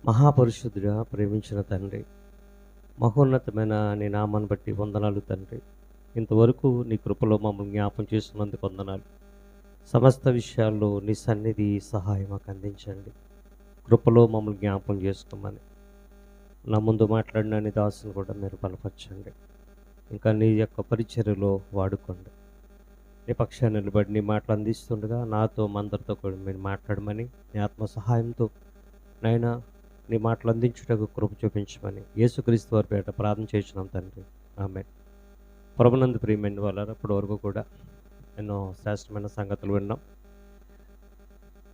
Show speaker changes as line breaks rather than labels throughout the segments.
మహాపరిశుద్ధుడా, ప్రేమించిన తండ్రి, మహోన్నతమైన నీ నామాన్ని బట్టి వందనాలు తండ్రి. ఇంతవరకు నీ కృపలో మమ్మల్ని జ్ఞాపం చేస్తున్నందుకు వందనాలు. సమస్త విషయాల్లో నీ సన్నిధి సహాయం మాకు అందించండి. కృపలో మమ్మల్ని జ్ఞాపం చేసుకోమని నా ముందు మాట్లాడిన నీ దాసుని కూడా మీరు బలపరచండి. ఇంకా నీ యొక్క పరిచర్యలో వాడుకోండి. నీ పక్షాన్ని నిలబడి నీ మాటలు అందిస్తుండగా నాతో మందరితో కూడా మీరు మాట్లాడమని నీ ఆత్మ సహాయంతో నైనా నీ మాటలు అందించుటకు కృప చూపించమని యేసుక్రీస్తు వారి పేట ప్రార్థన చేస్తున్నాం తండ్రి. ఆమేన్. ప్రభునందు ప్రియమైన వాళ్ళారా, ఇప్పటి వరకు కూడా ఎన్నో శ్రేష్టమైన సంగతులు విన్నాం.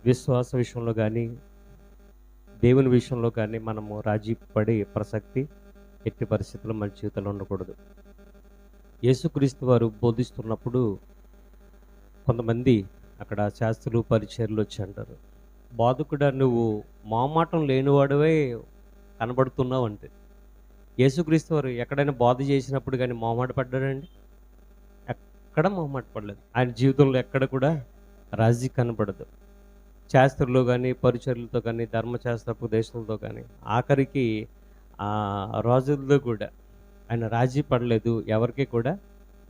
విశ్వాస విషయంలో కానీ దేవుని విషయంలో కానీ మనము రాజీ పడే ప్రసక్తి ఎట్టి పరిస్థితుల్లో మన జీవితంలో ఉండకూడదు. యేసుక్రీస్తు వారు బోధిస్తున్నప్పుడు కొంతమంది అక్కడ శాస్త్రులు పరిచర్లు వచ్చి అంటారు, బోధకుడా నువ్వు మొహమాటం లేనివాడివే కనబడుతున్నావు అంటే. యేసుక్రీస్తు వారు ఎక్కడైనా బోధ చేసినప్పుడు కానీ మొహమాట పడ్డాడండి? ఎక్కడ మొహమాట పడలేదు. ఆయన జీవితంలో ఎక్కడ కూడా రాజీ కనపడదు. శాస్త్రుల్లో కానీ పరిచర్లతో కానీ ధర్మశాస్త్రోపదేశులతో కానీ ఆఖరికి రాజులతో కూడా ఆయన రాజీ పడలేదు. ఎవరికి కూడా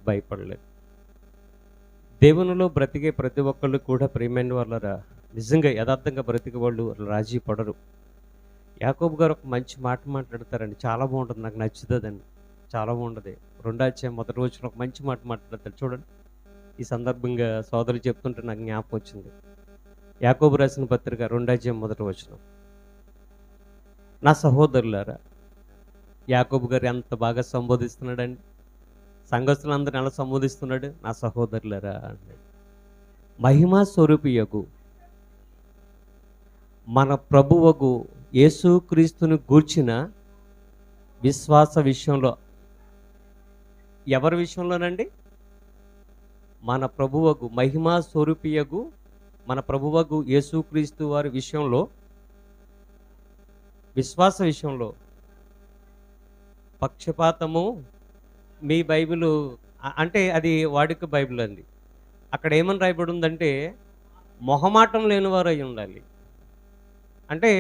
భయపడలేదు. దేవునిలో బ్రతికే ప్రతి ఒక్కళ్ళు కూడా ప్రియమైన వాళ్ళరా, నిజంగా యథార్థంగా బ్రతికే వాళ్ళు రాజీ పడరు. యాకోబు గారు ఒక మంచి మాట మాట్లాడతారండి, చాలా బాగుంటుంది, నాకు నచ్చుతుందండి, చాలా బాగుంటుంది. 2వ అధ్యాయం మొదటి రోజున ఒక మంచి మాట మాట్లాడతారు చూడండి. ఈ సందర్భంగా సోదరులు చెప్తుంటే నాకు జ్ఞాపకం వచ్చింది. యాకోబు రాసిన పత్రిక 2వ అధ్యాయం మొదటి వచనం. నా సహోదరులారా, యాకోబు గారు ఎంత బాగా సంబోధిస్తున్నాడండి. సంఘస్థులందరిని ఎలా సంబోధిస్తున్నాడు? నా సహోదరులారా అన్నాడు. మహిమా స్వరూపియగు మన ప్రభువగు యేసుక్రీస్తుని గూర్చిన విశ్వాస విషయంలో. ఎవరి విషయంలోనండి? మన ప్రభువగు మహిమా స్వరూపియగు మన ప్రభువగు యేసుక్రీస్తు వారి విషయంలో, విశ్వాస విషయంలో పక్షపాతము. మీ బైబిల్ అంటే అది వాడుక బైబిల్ అండి. అక్కడ ఏమని రాయబడి ఉందంటే మొహమాటం లేనివారు అయి ఉండాలి. అంటే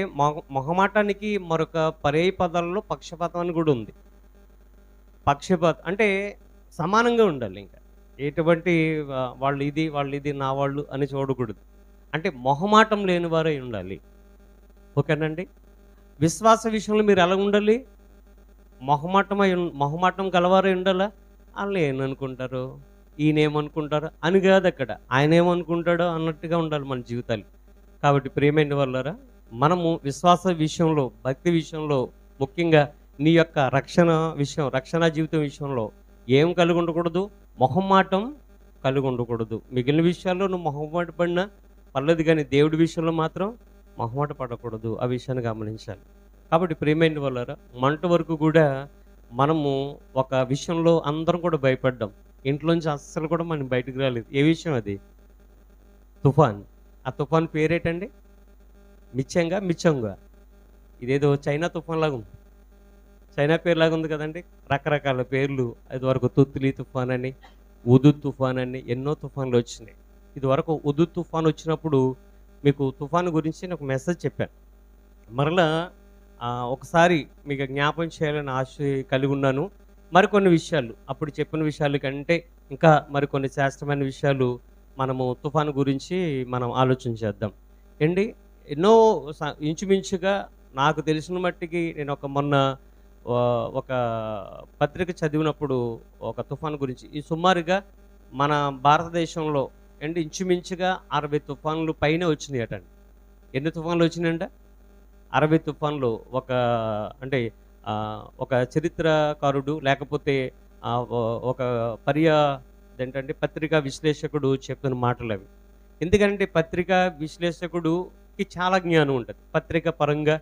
మొహమాటానికి మరొక పర్యాయ పదాలలో పక్షపాతం అని కూడా ఉంది. పక్షపాతం అంటే సమానంగా ఉండాలి. ఇంకా ఎటువంటి వాళ్ళు ఇది నా వాళ్ళు అని చూడకూడదు. అంటే మొహమాటం లేనివారై ఉండాలి. ఓకేనండి. విశ్వాస విషయంలో మీరు ఎలా ఉండాలి? మొహమాటం గలవారై ఉండాలా? వాళ్ళు ఏమనుకుంటారు, ఈయన ఏమనుకుంటారు అని కాదు, అక్కడ ఆయన ఏమనుకుంటాడో అన్నట్టుగా ఉండాలి మన జీవితాలు. కాబట్టి ప్రియమైన వాళ్ళారా, మనము విశ్వాస విషయంలో, భక్తి విషయంలో, ముఖ్యంగా నీ యొక్క రక్షణ జీవితం విషయంలో ఏం కలిగి ఉండకూడదు? మొహమాటం కలిగి ఉండకూడదు. మిగిలిన విషయాల్లో నువ్వు మొహమాట పడినా పర్లేదు, కానీ దేవుడి విషయంలో మాత్రం మొహమాట పడకూడదు. ఆ విషయాన్ని గమనించాలి. కాబట్టి ప్రియమైన వాళ్ళారా, మొన్నటి వరకు కూడా మనము ఒక విషయంలో అందరం కూడా భయపడ్డాం. ఇంట్లోంచి అస్సలు కూడా మనం బయటకు రాలేదు. ఏ విషయం అది? తుఫాన్. ఆ తుఫాన్ పేరేటండి? మిచ్చంగా. ఇదేదో చైనా తుఫాన్ లాగా ఉంది. చైనా పేరులాగా ఉంది కదండి. రకరకాల పేర్లు. ఇదివరకు తుత్లీ తుఫాన్ అని, ఉదుద్ తుఫాన్ అని, ఎన్నో తుఫాన్లు వచ్చినాయి. ఇదివరకు ఉదుద్ తుఫాన్ వచ్చినప్పుడు మీకు తుఫాను గురించి నేను ఒక మెసేజ్ చెప్పాను. మరలా ఒకసారి మీకు జ్ఞాపం చేయాలని ఆశ కలిగి ఉన్నాను. మరికొన్ని విషయాలు, అప్పుడు చెప్పిన విషయాల కంటే ఇంకా మరికొన్ని శ్రేష్టమైన విషయాలు మనము తుఫాను గురించి మనం ఆలోచన చేద్దాం. ఏంటి, ఎన్నో ఇంచుమించుగా నాకు తెలిసిన మట్టికి నేను మొన్న ఒక పత్రిక చదివినప్పుడు ఒక తుఫాను గురించి ఈ సుమారుగా మన భారతదేశంలో ఇంచుమించుగా 60 తుఫాన్లు పైన వచ్చినాయి అటండి. ఎన్ని తుఫాన్లు వచ్చినాయంట? 60 తుఫాన్లు. ఒక చరిత్రకారుడు లేకపోతే ఒక పత్రికా విశ్లేషకుడు చెప్పిన మాటలు అవి. ఎందుకంటే పత్రికా విశ్లేషకుడికి చాలా జ్ఞానం ఉంటుంది. పత్రిక పరంగా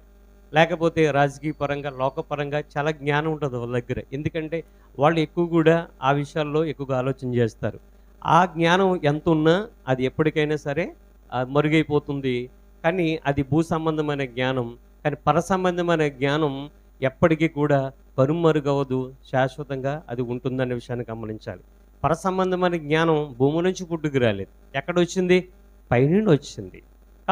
లేకపోతే రాజకీయ పరంగా, లోకపరంగా చాలా జ్ఞానం ఉంటుంది వాళ్ళ దగ్గర. ఎందుకంటే వాళ్ళు ఎక్కువ కూడా ఆ విషయాల్లో ఎక్కువగా ఆలోచన చేస్తారు. ఆ జ్ఞానం ఎంత ఉన్నా అది ఎప్పటికైనా సరే మరుగైపోతుంది. కానీ అది భూ సంబంధమైన జ్ఞానం. కానీ పర సంబంధమైన జ్ఞానం ఎప్పటికీ కూడా కనుమరుగవదు, శాశ్వతంగా అది ఉంటుందనే విషయాన్ని గమనించాలి. పర సంబంధమైన జ్ఞానం భూమి నుంచి పుట్టుకు రాలేదు. ఎక్కడ వచ్చింది? పైనుండి వచ్చింది.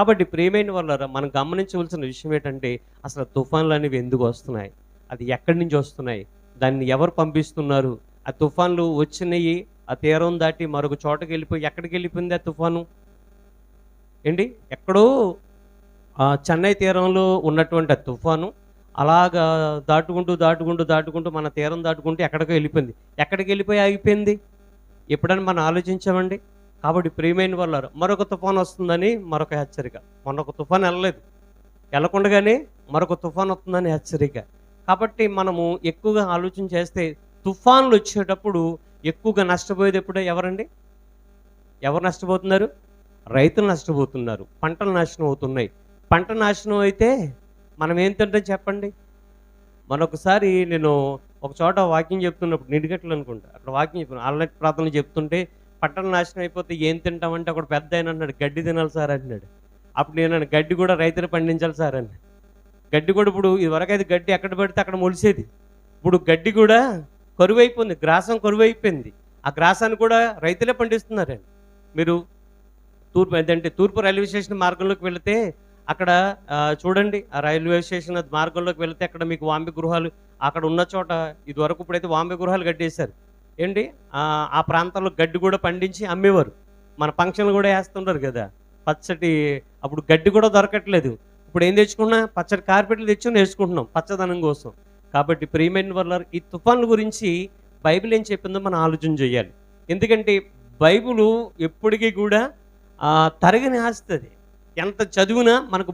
కాబట్టి ప్రియమైన వాళ్ళారా, మనం గమనించవలసిన విషయం ఏంటంటే అసలు తుఫాన్లు అనేవి ఎందుకు వస్తున్నాయి, అది ఎక్కడి నుంచి వస్తున్నాయి, దాన్ని ఎవరు పంపిస్తున్నారు, ఆ తుఫాన్లు వచ్చినాయి ఆ తీరం దాటి మరొక చోటకి వెళ్ళిపోయి ఎక్కడికి వెళ్ళిపోయింది ఆ తుఫాను ఏంటి, ఎక్కడో చెన్నై తీరంలో ఉన్నటువంటి ఆ తుఫాను అలాగా దాటుకుంటూ దాటుకుంటూ దాటుకుంటూ మన తీరం దాటుకుంటూ ఎక్కడికో వెళ్ళిపోయింది. ఎక్కడికి వెళ్ళిపోయి ఆగిపోయింది ఎప్పుడైనా మనం ఆలోచించామండి? కాబట్టి ప్రియమైన వాళ్ళారా, మరొక తుఫాను వస్తుందని మరొక హెచ్చరిక. మొన్న ఒక తుఫాను వెళ్ళలేదు, వెళ్ళకుండగానే మరొక తుఫాను వస్తుందని హెచ్చరిక. కాబట్టి మనము ఎక్కువగా ఆలోచన చేస్తే తుఫాన్లు వచ్చేటప్పుడు ఎక్కువగా నష్టపోయేది ఎప్పుడో ఎవరండి? ఎవరు నష్టపోతున్నారు? రైతులు నష్టపోతున్నారు. పంటలు నాశనం అవుతున్నాయి. పంట నాశనం అయితే మనం ఏం తింటాం చెప్పండి? మరొకసారి నేను ఒక చోట వాక్యం చెప్తున్నప్పుడు నిడిగట్లు అనుకుంటా, అక్కడ వాక్యం చెప్పాను, ఆల్రెడీ ప్రార్థనలు చెప్తుంటే పంటలు నాశనం అయిపోతే ఏం తింటామంటే అక్కడ పెద్ద ఆయన అన్నాడు, గడ్డి తినాలి సార్ అంటున్నాడు. అప్పుడు నేను గడ్డి కూడా రైతులు పండించాలి సార్ అని. గడ్డి కూడా ఇప్పుడు ఇదివరకైతే గడ్డి ఎక్కడ పడితే అక్కడ మొలిసేది, ఇప్పుడు గడ్డి కూడా కరువైపోయింది, గ్రాసం కరువైపోయింది. ఆ గ్రాసాన్ని కూడా రైతులే పండిస్తున్నారండి. మీరు తూర్పు రైల్వే స్టేషన్ మార్గంలోకి వెళితే అక్కడ చూడండి, ఆ రైల్వే స్టేషన్ మార్గంలోకి వెళితే అక్కడ మీకు వాంబి గృహాలు అక్కడ ఉన్న చోట ఇదివరకు ఇప్పుడైతే వాంబి గృహాలు కట్టేశారు ఏంటి, ఆ ప్రాంతంలో గడ్డి కూడా పండించి అమ్మేవారు. మన ఫంక్షన్లు కూడా వేస్తుంటారు కదా పచ్చటి, అప్పుడు గడ్డి కూడా దొరకట్లేదు. ఇప్పుడు ఏం తెచ్చుకున్నా పచ్చడి కార్పెట్లు తెచ్చుకుని వేసుకుంటున్నాం పచ్చదనం కోసం. కాబట్టి ప్రియమైన వల్ల ఈ తుఫాన్ల గురించి బైబిల్ ఏం చెప్పిందో మనం ఆలోచన చేయాలి. ఎందుకంటే బైబిలు ఎప్పటికీ కూడా తరగని ఆస్తుంది. ఎంత చదివినా మనకు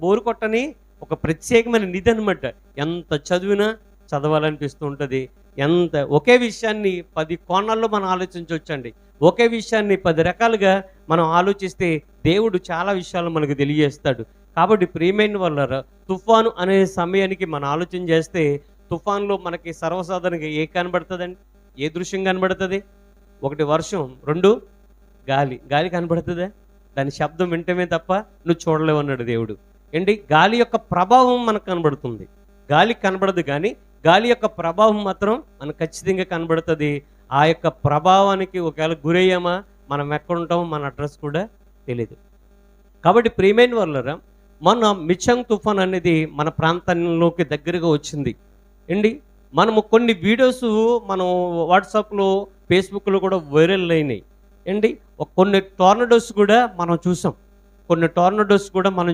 బోరు కొట్టని ఒక ప్రత్యేకమైన నిధి అనమాట. ఎంత చదివినా చదవాలనిపిస్తూ ఉంటుంది. ఒకే విషయాన్ని 10 కోణాల్లో మనం ఆలోచించవచ్చండి. ఒకే విషయాన్ని 10 రకాలుగా మనం ఆలోచిస్తే దేవుడు చాలా విషయాలు మనకు తెలియజేస్తాడు. కాబట్టి ప్రియమైన వాళ్ళారా, తుఫాను అనే సమయానికి మనం ఆలోచన చేస్తే తుఫాన్లో మనకి సర్వసాధారణంగా ఏ కనబడుతుందండి? ఏ దృశ్యం కనబడుతుంది? 1 వర్షం, 2 గాలి కనబడుతుందా? దాని శబ్దం వింటమే తప్ప నువ్వు చూడలేవు అన్నాడు దేవుడు. ఏంటి, గాలి యొక్క ప్రభావం మనకు కనబడుతుంది. గాలి కనబడదు కానీ గాలి యొక్క ప్రభావం మాత్రం మనకు ఖచ్చితంగా కనబడుతుంది. ఆ యొక్క ప్రభావానికి ఒకవేళ గురయ్యామా మనం ఎక్కడుంటామో మన అడ్రస్ కూడా తెలియదు. కాబట్టి ప్రియమైన వాళ్ళరా, మన మిచాంగ్ తుఫాన్ అనేది మన ప్రాంతంలోకి దగ్గరగా వచ్చింది అండి. మనము కొన్ని వీడియోస్ మనం వాట్సాప్లో ఫేస్బుక్లో కూడా వైరల్ అయినాయి అండి. కొన్ని టోర్నడోస్ కూడా మనం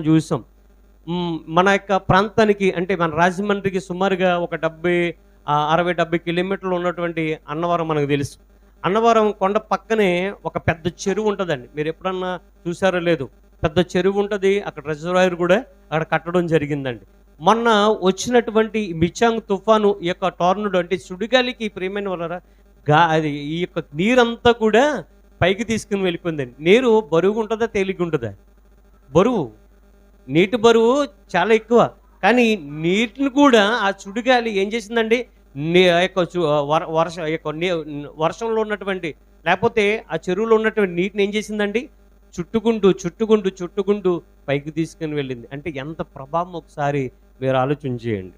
చూసాం. మన యొక్క ప్రాంతానికి అంటే మన రాజమండ్రికి సుమారుగా ఒక 60-70 కిలోమీటర్లు ఉన్నటువంటి అన్నవరం మనకు తెలుసు. అన్నవరం కొండ పక్కనే ఒక పెద్ద చెరువు ఉంటుందండి. మీరు ఎప్పుడన్నా చూసారో లేదు, పెద్ద చెరువు ఉంటుంది. అక్కడ రిజర్వాయర్ కూడా అక్కడ కట్టడం జరిగిందండి. మొన్న వచ్చినటువంటి మిచాంగ్ తుఫాను ఈ యొక్క టోర్నడో అంటే సుడిగాలికి ప్రియమైన వాళ్ళరా అది ఈ యొక్క నీరంతా కూడా పైకి తీసుకుని వెళ్ళిపోయిందండి. నీరు బరువుగా ఉంటుందా తేలిగ్గా ఉంటుందా? బరువు, నీటి బరువు చాలా ఎక్కువ. కానీ నీటిని కూడా ఆ సుడిగాలి ఏం చేసిందండి, వర్షంలో ఉన్నటువంటి లేకపోతే ఆ చెరువులో ఉన్నటువంటి నీటిని ఏం చేసిందండి, చుట్టుకుంటూ పైకి తీసుకుని వెళ్ళింది. అంటే ఎంత ప్రభావం ఒకసారి మీరు ఆలోచన చేయండి.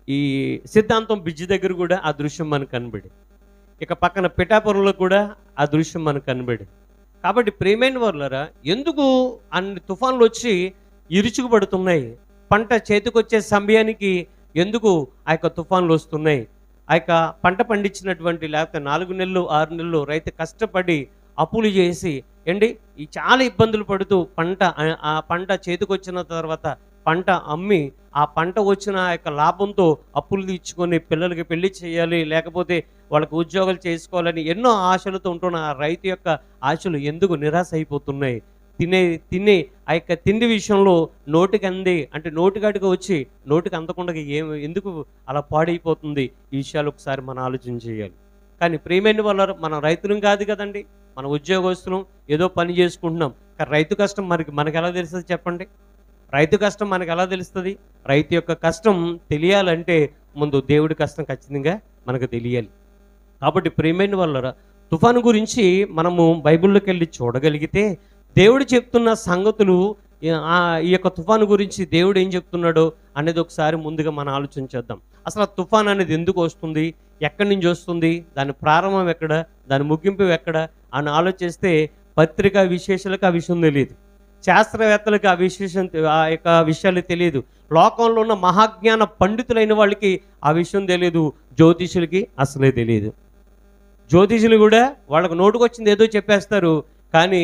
ఈ సిద్ధాంతం బ్రిడ్జి దగ్గర కూడా ఆ దృశ్యం మనకు కనబడి, ఇక పక్కన పిఠాపురంలో కూడా ఆ దృశ్యం మనకు కనబడి. కాబట్టి ప్రియమైన వాళ్ళరా, ఎందుకు అన్ని తుఫాన్లు వచ్చి ఇరుచుకుపడుతున్నాయి? పంట చేతికొచ్చే సమయానికి ఎందుకు ఆ యొక్క తుఫాన్లు వస్తున్నాయి? ఆ యొక్క పంట పండించినటువంటి లేకపోతే 4 నెలలు 6 నెలలు రైతు కష్టపడి అప్పులు చేసి ఈ చాలా ఇబ్బందులు పడుతూ ఆ పంట చేతికొచ్చిన తర్వాత పంట అమ్మి ఆ పంట వచ్చిన ఆ యొక్క లాభంతో అప్పులు తీర్చుకొని పిల్లలకి పెళ్లి చేయాలి, లేకపోతే వాళ్ళకి ఉద్యోగాలు చేసుకోవాలని ఎన్నో ఆశలతో ఉంటున్న ఆ రైతు యొక్క ఆశలు ఎందుకు నిరాశ అయిపోతున్నాయి? తినే ఆ యొక్క తిండి విషయంలో నోటికి అంది అంటే నోటికాడికి వచ్చి నోటికి అందకుండా ఎందుకు అలా పాడైపోతుంది? ఈ విషయాలు ఒకసారి మనం ఆలోచన చేయాలి. కానీ ప్రియమైన వాళ్ళు మనం రైతులం కాదు కదండి, మన ఉద్యోగస్తులం, ఏదో పని చేసుకుంటున్నాం. కానీ రైతు కష్టం మనకు ఎలా తెలుస్తుంది చెప్పండి? రైతు కష్టం మనకు ఎలా తెలుస్తుంది? రైతు యొక్క కష్టం తెలియాలంటే ముందు దేవుడి కష్టం ఖచ్చితంగా మనకు తెలియాలి. కాబట్టి ప్రియమైన వాళ్ళరా, తుఫాను గురించి మనము బైబిల్లోకి వెళ్ళి చూడగలిగితే దేవుడు చెప్తున్న సంగతులు, ఈ యొక్క తుఫాను గురించి దేవుడు ఏం చెప్తున్నాడో అనేది ఒకసారి ముందుగా మనం ఆలోచించేద్దాం. అసలు ఆ తుఫాన్ అనేది ఎందుకు వస్తుంది, ఎక్కడి నుంచి వస్తుంది, దాని ప్రారంభం ఎక్కడ, దాని ముగింపు ఎక్కడ అని ఆలోచిస్తే పత్రికా విశేషాలకు ఆ విషయం తెలియదు, శాస్త్రవేత్తలకు ఆ యొక్క విషయాలు తెలియదు, లోకంలో ఉన్న మహాజ్ఞాన పండితులైన వాళ్ళకి ఆ విషయం తెలియదు, జ్యోతిషులకి అసలే తెలియదు. జ్యోతిషులు కూడా వాళ్ళకు నోటుకొచ్చింది ఏదో చెప్పేస్తారు, కానీ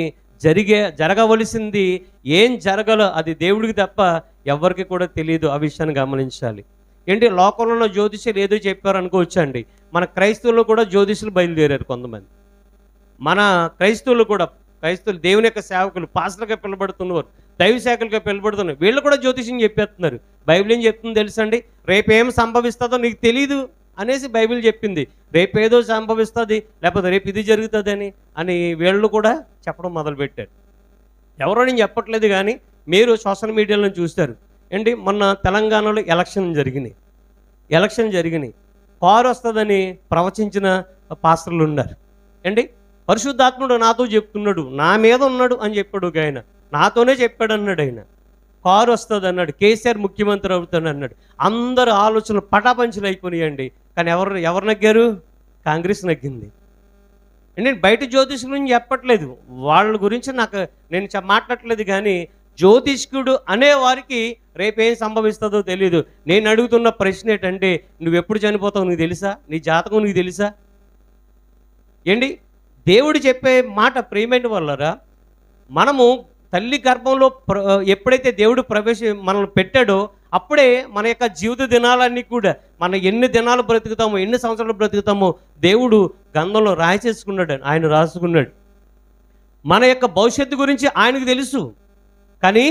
జరగవలసింది ఏం జరగాలో అది దేవుడికి తప్ప ఎవరికి కూడా తెలియదు. ఆ విషయాన్ని గమనించాలి. ఏంటి, లోకంలో ఉన్న జ్యోతిషులు ఏదో చెప్పారు అనుకోవచ్చండి. మన క్రైస్తవులు కూడా జ్యోతిషులు బయలుదేరారు కొంతమంది. మన క్రైస్తవులు దేవుని యొక్క సేవకులు, పాస్టర్గా పిలబడుతున్నవారు, దైవ శాఖలుగా పిలబడుతున్నారు, వీళ్ళు కూడా జ్యోతిషం చెప్పేస్తున్నారు. బైబిల్ ఏం చెప్తుంది తెలుసండి? రేపేం సంభవిస్తుందో నీకు తెలీదు అనేసి బైబిల్ చెప్పింది. రేపేదో సంభవిస్తుంది, లేకపోతే రేపు ఇది జరుగుతుంది అని వీళ్ళు కూడా చెప్పడం మొదలుపెట్టారు. ఎవరో నేను చెప్పట్లేదు, కానీ మీరు సోషల్ మీడియాలో చూస్తారు. ఏంటి, మొన్న తెలంగాణలో ఎలక్షన్ జరిగినాయి. కారు వస్తుందని ప్రవచించిన పాస్టర్లు ఉన్నారు. ఏంటి, పరిశుద్ధాత్ముడు నాతో చెప్తున్నాడు, నా మీద ఉన్నాడు అని చెప్పాడు ఒక ఆయన, నాతోనే చెప్పాడు అన్నాడు. ఆయన కారు వస్తుంది అన్నాడు, కేసీఆర్ ముఖ్యమంత్రి అవుతాడు అన్నాడు. అందరు ఆలోచనలు పటాపంచులు అయిపోయాయండి. కానీ ఎవరు నగ్గారు? కాంగ్రెస్ నగ్గింది. నేను బయట జ్యోతిష్కుల గురించి చెప్పట్లేదు, వాళ్ళ గురించి నేను మాట్లాడట్లేదు, కానీ జ్యోతిష్కుడు అనేవారికి రేపేం సంభవిస్తుందో తెలియదు. నేను అడుగుతున్న ప్రశ్న ఏంటంటే, నువ్వు ఎప్పుడు చనిపోతావు నీకు తెలుసా? నీ జాతకం నీకు తెలుసా? ఏంటి, దేవుడు చెప్పే మాట ప్రియమైన వాళ్ళరా, మనము తల్లి గర్భంలో ఎప్పుడైతే దేవుడు మనల్ని పెట్టాడో అప్పుడే మన యొక్క జీవిత దినాలన్నీ కూడా, మనం ఎన్ని దినాలు బ్రతుకుతామో, ఎన్ని సంవత్సరాలు బ్రతుకుతామో దేవుడు గంధంలో రాసేసుకున్నాడు, ఆయన రాసుకున్నాడు. మన యొక్క భవిష్యత్తు గురించి ఆయనకు తెలుసు, కానీ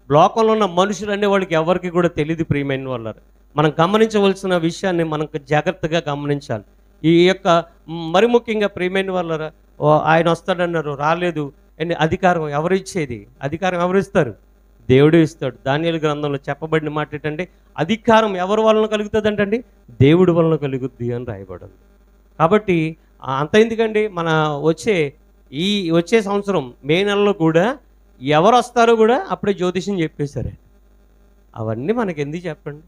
లోకంలో ఉన్న మనుషులు అనే వాళ్ళకి ఎవరికి కూడా తెలియదు. ప్రియమైన వాళ్ళారు, మనం గమనించవలసిన విషయాన్ని మనం జాగ్రత్తగా గమనించాలి. ఈ యొక్క మరి ముఖ్యంగా ప్రియమైన వాళ్ళారా, ఆయన వస్తాడన్నారు, రాలేదు. అధికారం ఎవరు ఇచ్చేది? అధికారం ఎవరు ఇస్తారు? దేవుడు ఇస్తాడు. దానియేలు గ్రంథంలో చెప్పబడిన మాట ఏంటంటే, అధికారం ఎవరి వలన కలుగుతుంది అంటండి? దేవుడి వలన కలుగుద్ది అని రాయబడింది. కాబట్టి అంత ఎందుకండి, మన వచ్చే సంవత్సరం మే నెలలో కూడా ఎవరు వస్తారో కూడా అప్పుడే జ్యోతిషం చెప్పేశారు. అవన్నీ మనకి ఎందుకు చెప్పండి?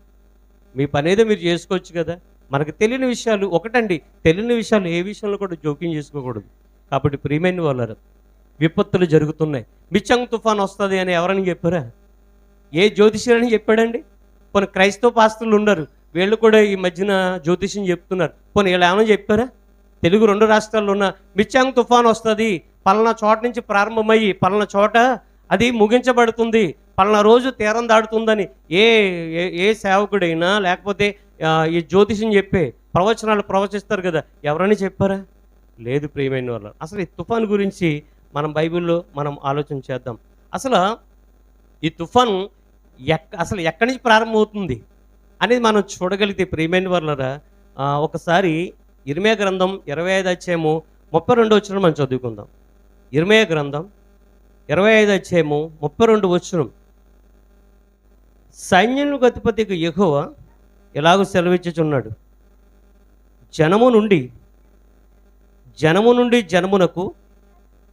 మీ పని ఏదో మీరు చేసుకోవచ్చు కదా. మనకు తెలియని విషయాలు ఒకటండి, తెలియని విషయాలు ఏ విషయంలో కూడా జోక్యం చేసుకోకూడదు. కాబట్టి ప్రియమైన వాళ్ళారు, విపత్తులు జరుగుతున్నాయి, మిచ్చంగ్ తుఫాన్ వస్తుంది అని ఎవరని చెప్పారా? ఏ జ్యోతిష్యులని చెప్పాడండి? కొన్ని క్రైస్తవ పాస్టర్లు ఉన్నారు, వీళ్ళు కూడా ఈ మధ్యన జ్యోతిష్యం చెప్తున్నారు. కొన్ని వీళ్ళు ఏమైనా చెప్పారా? తెలుగు 2 రాష్ట్రాల్లో ఉన్న మిచ్చంగ్ తుఫాన్ వస్తుంది, పలానా చోట నుంచి ప్రారంభమయ్యి పలానా చోట అది ముగించబడుతుంది, పలానా రోజు తీరం దాడుతుందని ఏ సేవకుడైనా లేకపోతే ఈ జ్యోతిష్యం చెప్పే ప్రవచనాలు ప్రవచిస్తారు కదా, ఎవరని చెప్పారా? లేదు. ప్రియమైన వాళ్ళు, అసలు ఈ తుఫాన్ గురించి మనం బైబిల్లో మనం ఆలోచన చేద్దాం. అసలు ఈ తుఫాను అసలు ఎక్కడి నుంచి ప్రారంభమవుతుంది అనేది మనం చూడగలిగితే ప్రియమైన వాళ్ళరా, ఒకసారి ఇర్మీయా గ్రంథం 25 అధ్యాయము 32 వచనం మనం చదువుకుందాం. ఇర్మీయా గ్రంథం 25 అధ్యాయము 32 వచనం. సైన్యములకు అధిపతికి యెహోవా ఎలాగో సెలవిచ్చుచున్నాడు, జనము నుండి జనమునకు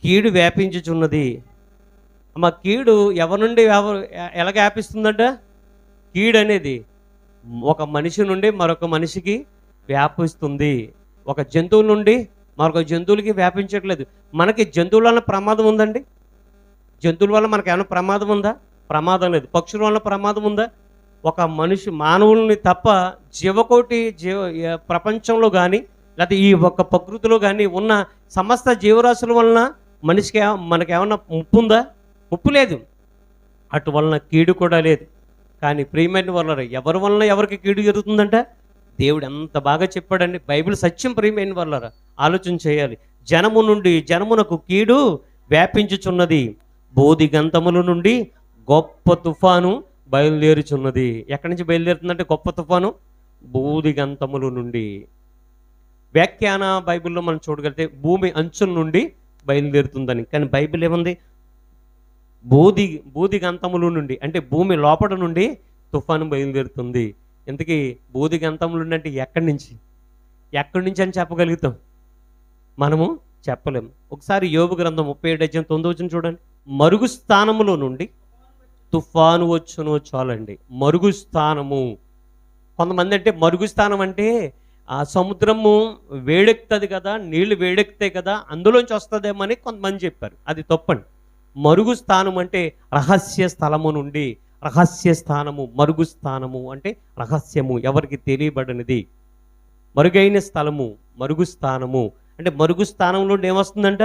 కీడు వ్యాపించుచున్నది. అమ్మ, కీడు ఎవరి నుండి ఎలా వ్యాపిస్తుందంట? కీడు అనేది ఒక మనిషి నుండి మరొక మనిషికి వ్యాపిస్తుంది. ఒక జంతువు నుండి మరొక జంతువులకి వ్యాపించట్లేదు. మనకి జంతువుల వల్ల ప్రమాదం ఉందండి? జంతువుల వల్ల మనకి ఏమైనా ప్రమాదం ఉందా? ప్రమాదం లేదు. పక్షుల వల్ల ప్రమాదం ఉందా? ఒక మానవుల్ని తప్ప జీవకోటి ప్రపంచంలో కానీ లేకపోతే ఈ ఒక్క ప్రకృతిలో కానీ ఉన్న సమస్త జీవరాశుల వలన మనకేమన్నా ముప్పు ఉందా? ముప్పు లేదు. అటు వలన కీడు కూడా లేదు. కానీ ప్రియమైన వాళ్ళ ఎవరి వలన ఎవరికి కీడు జరుగుతుందంట? దేవుడు ఎంత బాగా చెప్పాడండి. బైబిల్ సత్యం. ప్రియమైన వాళ్ళరా, ఆలోచన చేయాలి. జనము నుండి జనమునకు కీడు వ్యాపించుచున్నది, బోధి గంతముల నుండి గొప్ప తుఫాను బయలుదేరుచున్నది. ఎక్కడి నుంచి బయలుదేరుతుందంటే గొప్ప తుఫాను బోధి గంతముల నుండి. వ్యాఖ్యాన బైబిల్లో మనం చూడగలిగితే భూమి అంచుల నుండి బయలుదేరుతుందని. కానీ బైబిల్ ఏముంది? బూది గంతముల నుండి, అంటే భూమి లోపల నుండి తుఫాను బయలుదేరుతుంది. ఇంతకీ బూది గంతముల నుండి అంటే ఎక్కడి నుంచి అని చెప్పగలుగుతాం? మనము చెప్పలేము. ఒకసారి యోబు గ్రంథం 37:9 చూడండి. మరుగు స్థానములో నుండి తుఫాను వచ్చును చాలండి. మరుగు స్థానము. కొంతమంది అంటే మరుగు స్థానం అంటే ఆ సముద్రము వేడెక్కుతుంది కదా, నీళ్లు వేడెక్కుతాయి కదా, అందులోంచి వస్తుందేమని కొంతమంది చెప్పారు. అది తప్పండి. మరుగు స్థానం అంటే రహస్య స్థలము నుండి, రహస్య స్థానము, మరుగు స్థానము అంటే రహస్యము, ఎవరికి తెలియబడినది. మరుగైన స్థలము, మరుగు స్థానము అంటే మరుగు స్థానం నుండి ఏమొస్తుందంట?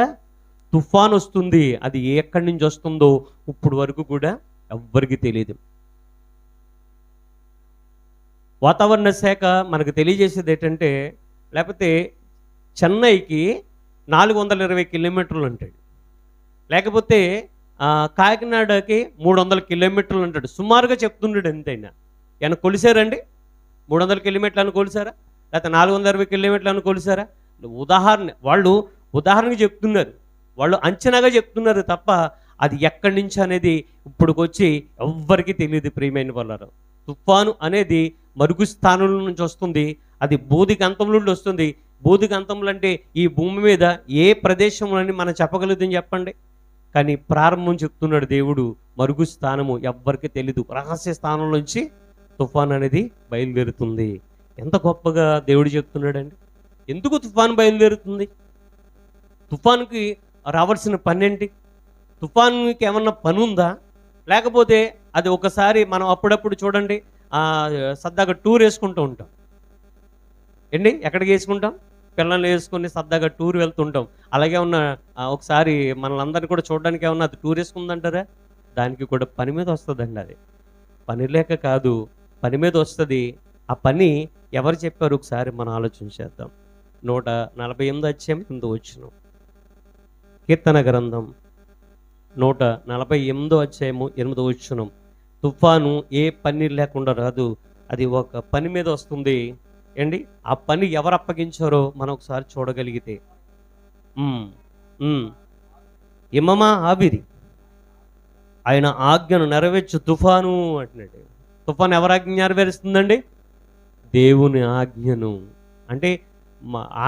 తుఫాన్ వస్తుంది. అది ఎక్కడి నుంచి వస్తుందో ఇప్పుడు వరకు కూడా ఎవ్వరికి తెలియదు. వాతావరణ శాఖ మనకు తెలియజేసేది ఏంటంటే, లేకపోతే చెన్నైకి 420 కిలోమీటర్లు అంటాడు, లేకపోతే కాకినాడకి 300 కిలోమీటర్లు అంటాడు. సుమారుగా చెప్తున్నాడు ఎంతైనా. ఏమైనా కొలిసారండి? 300 కిలోమీటర్లు అని కొలిసారా? లేకపోతే 420 కిలోమీటర్లు అని కొలిసారా? వాళ్ళు ఉదాహరణగా చెప్తున్నారు, వాళ్ళు అంచనాగా చెప్తున్నారు తప్ప అది ఎక్కడి నుంచి అనేది ఇప్పుడుకొచ్చి ఎవ్వరికీ తెలియదు. ప్రియమైన వాళ్ళారు, తుఫాను అనేది మరుగు స్థానం నుంచి వస్తుంది. అది బూదిగంతం నుండి వస్తుంది. బూదిగంతములు అంటే ఈ భూమి మీద ఏ ప్రదేశంలోని మనం చెప్పగలుగుతాం చెప్పండి? కానీ ప్రారంభం చెప్తున్నాడు దేవుడు, మరుగు స్థానము ఎవ్వరికి తెలీదు. రహస్య స్థానం నుంచి తుఫాన్ అనేది బయలుదేరుతుంది. ఎంత గొప్పగా దేవుడు చెప్తున్నాడండి. ఎందుకు తుఫాను బయలుదేరుతుంది? తుఫానుకి రావాల్సిన పని ఏంటి? తుఫానుకి ఏమన్నా పని ఉందా? లేకపోతే అది ఒకసారి మనం అప్పుడప్పుడు చూడండి, సరదాగా టూర్ వేసుకుంటూ ఉంటాం ఏంటి. ఎక్కడికి వేసుకుంటాం? పిల్లల్ని వేసుకొని సరదాగా టూర్ వెళ్తుంటాం. అలాగే ఉన్న ఒకసారి మనల్ని కూడా చూడడానికి ఏమన్నా అది టూర్ వేసుకుందంటారా? దానికి కూడా పని మీద వస్తుందండి. అది పని లేక కాదు, పని మీద వస్తుంది. ఆ పని ఎవరు చెప్పారు ఒకసారి మనం ఆలోచన చేద్దాం. 148 అధ్యాయం 8వ వచనం, కీర్తన గ్రంథం 148 అధ్యాయము 8వ వచనం. తుఫాను ఏ పని లేకుండా రాదు, అది ఒక పని మీద వస్తుంది ఏంటి. ఆ పని ఎవరు అప్పగించారో మనం ఒకసారి చూడగలిగితే, ఇమమా ఆవిరి, ఆయన ఆజ్ఞను నెరవేర్చు తుఫాను అంటున్నాడు. తుఫాను ఎవరి ఆజ్ఞ నెరవేరుస్తుందండి? దేవుని ఆజ్ఞను. అంటే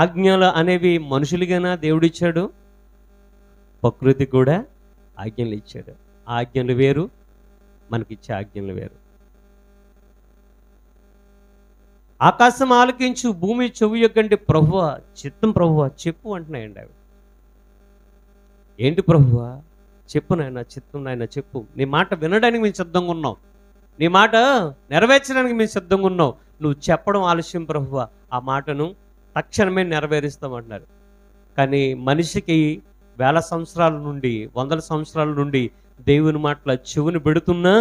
ఆజ్ఞలు అనేవి మనుషులుగానా దేవుడిచ్చాడు? ప్రకృతి కూడా ఆజ్ఞలు ఇచ్చాడు. ఆజ్ఞలు వేరు, మనకిచ్చే ఆజ్ఞలు వేరు. ఆకాశం ఆలకించు, భూమి చెవి యొక్కండి ప్రభువా, చిత్తం ప్రభువా చెప్పు అంటున్నాయండి అవి. ఏంటి ప్రభువా? చెప్పు నాయన, చిత్తం నాయన చెప్పు. నీ మాట వినడానికి మేము సిద్ధంగా ఉన్నాం, నీ మాట నెరవేర్చడానికి మేము సిద్ధంగా ఉన్నాం. నువ్వు చెప్పడం ఆలస్యం ప్రభువా, ఆ మాటను తక్షణమే నెరవేరుస్తామంటున్నారు. కానీ మనిషికి వేల సంవత్సరాల నుండి, వందల సంవత్సరాల నుండి దేవుని మాటల చెవుని పెడుతున్నా,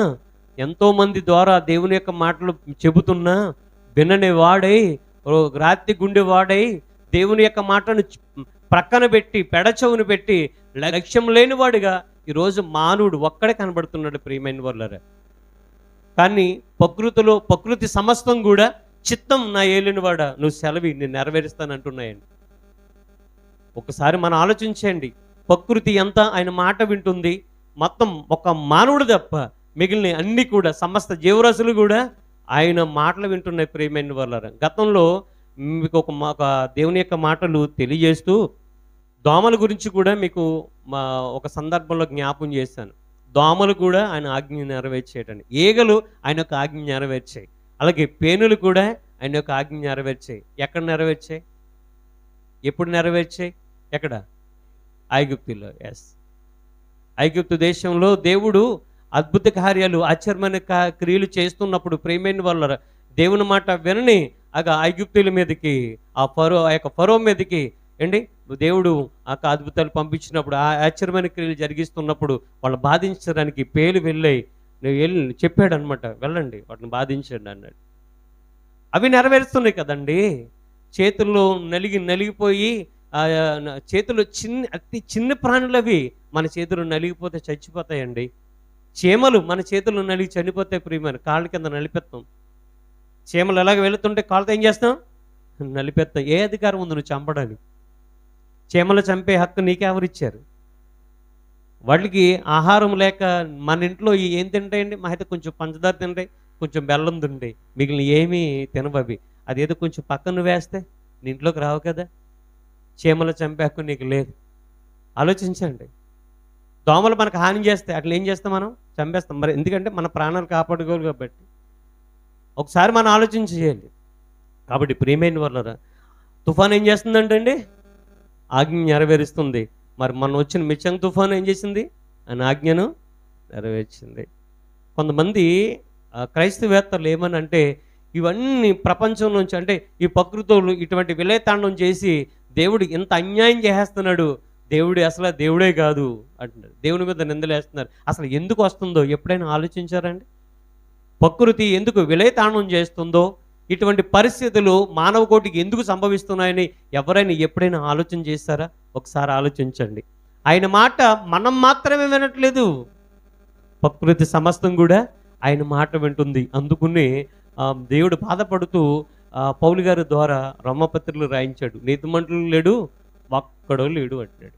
ఎంతోమంది ద్వారా దేవుని యొక్క మాటలు చెబుతున్నా వినని వాడై, రాతి గుండె వాడై, దేవుని యొక్క మాటను ప్రక్కన పెట్టి, పెడచెవును పెట్టి, లక్ష్యం లేనివాడుగా ఈరోజు మానవుడు ఒక్కడే కనబడుతున్నాడు. ప్రియమైన వాళ్ళారా, కానీ ప్రకృతి సమస్తం కూడా చిత్తం నా ఏలినవాడా నువ్వు సెలవి నేను నెరవేరుస్తానంటున్నాయండి. ఒకసారి మనం ఆలోచించండి, ప్రకృతి ఎంత ఆయన మాట వింటుంది. మొత్తం ఒక మానవుడు తప్ప మిగిలిన అన్ని కూడా సమస్త జీవరాశులు కూడా ఆయన మాటలు వింటున్నాయి. ప్రియమైన వాళ్ళారా, గతంలో మీకు ఒక దేవుని యొక్క మాటలు తెలియజేస్తూ దోమల గురించి కూడా మీకు ఒక సందర్భంలో జ్ఞాపం చేశాను. దోమలు కూడా ఆయన ఆజ్ఞ నెరవేర్చేయటండి. ఈగలు ఆయన యొక్క ఆజ్ఞ నెరవేర్చాయి. అలాగే పేనులు కూడా ఆయన యొక్క ఆజ్ఞ నెరవేర్చాయి. ఎక్కడ నెరవేర్చాయి? ఎప్పుడు నెరవేర్చాయి? ఎక్కడ? ఐగుప్తులో. ఎస్, ఐగుప్తు దేశంలో దేవుడు అద్భుత కార్యాలు, ఆశ్చర్యమైన క్రియలు చేస్తున్నప్పుడు ప్రియమైన వాళ్ళ దేవుని మాట వినని ఐగుప్తుల మీదకి, ఆ యొక్క ఫరో మీదకి ఏంటి దేవుడు ఆ అద్భుతాలు పంపించినప్పుడు, ఆ ఆశ్చర్యమైన క్రియలు జరిగిస్తున్నప్పుడు వాళ్ళు బాధించడానికి పేలు వెళ్ళాయి. చెప్పాడు అనమాట, వెళ్ళండి వాటిని బాధించండి అన్నాడు. అవి నెరవేరుస్తున్నాయి కదండి. చేతుల్లో నలిగిపోయి చేతులు అతి చిన్న ప్రాణులు అవి మన చేతులు నలిగిపోతే చచ్చిపోతాయండి. చీమలు మన చేతులు నలిగి చనిపోతాయి. ప్రియమైన కాళ్ళ కింద నలిపెత్తాం. చీమలు ఎలాగ వెళుతుంటే కాళ్ళతో ఏం చేస్తాం? నలిపెత్తాం. ఏ అధికారం ఉంది నువ్వు చంపడానికి? చీమలు చంపే హక్కు నీకెవరిచ్చారు? వాటికి ఆహారం లేక మన ఇంట్లో ఏం తింటాయండి? మా అయితే కొంచెం పంచదార తింటాయి, కొంచెం బెల్లం తింటాయి, మిగిలిన ఏమీ తినవవి. అదేదో కొంచెం పక్కన వేస్తే నీ ఇంట్లోకి రావు కదా. చీమలు చంపే హక్కు నీకు లేదు. ఆలోచించండి. దోమలు మనకు హాని చేస్తే అట్లా ఏం చేస్తాం? మనం చంపేస్తాం. మరి ఎందుకంటే మన ప్రాణాలు కాపాడుకోవాలి కాబట్టి. ఒకసారి మనం ఆలోచన చేయాలి. కాబట్టి ప్రియమైన వాళ్ళరా, తుఫాన్ ఏం చేస్తుందంటండి? ఆజ్ఞ నెరవేరుస్తుంది. మరి మొన్న వచ్చిన మిచ్చంగ్ తుఫాను ఏం చేసింది? ఆయన ఆజ్ఞను నెరవేర్చింది. కొంతమంది క్రైస్తవేత్తలు ఏమని అంటే, ఇవన్నీ ప్రపంచం నుంచి అంటే ఈ ప్రకృతోళ్ళు ఇటువంటి విలయతాండం చేసి దేవుడు ఇంత అన్యాయం చేసేస్తున్నాడు, దేవుడు అసలు దేవుడే కాదు అంటున్నారు. దేవుని మీద నిందలేస్తున్నారు. అసలు ఎందుకు వస్తుందో ఎప్పుడైనా ఆలోచించారండి? ప్రకృతి ఎందుకు విలయతాండం చేస్తుందో, ఇటువంటి పరిస్థితులు మానవ కోటికి ఎందుకు సంభవిస్తున్నాయని ఎవరైనా ఎప్పుడైనా ఆలోచన చేస్తారా? ఒకసారి ఆలోచించండి. ఆయన మాట మనం మాత్రమే వినట్లేదు, ప్రకృతి సమస్తం కూడా ఆయన మాట వింటుంది. అందుకునే దేవుడు బాధపడుతూ పౌలు గారి ద్వారా రోమపత్రికలు రాయించాడు. నీతిమంతులు లేడు, ఒక్కడో లేడు అంటున్నాడు.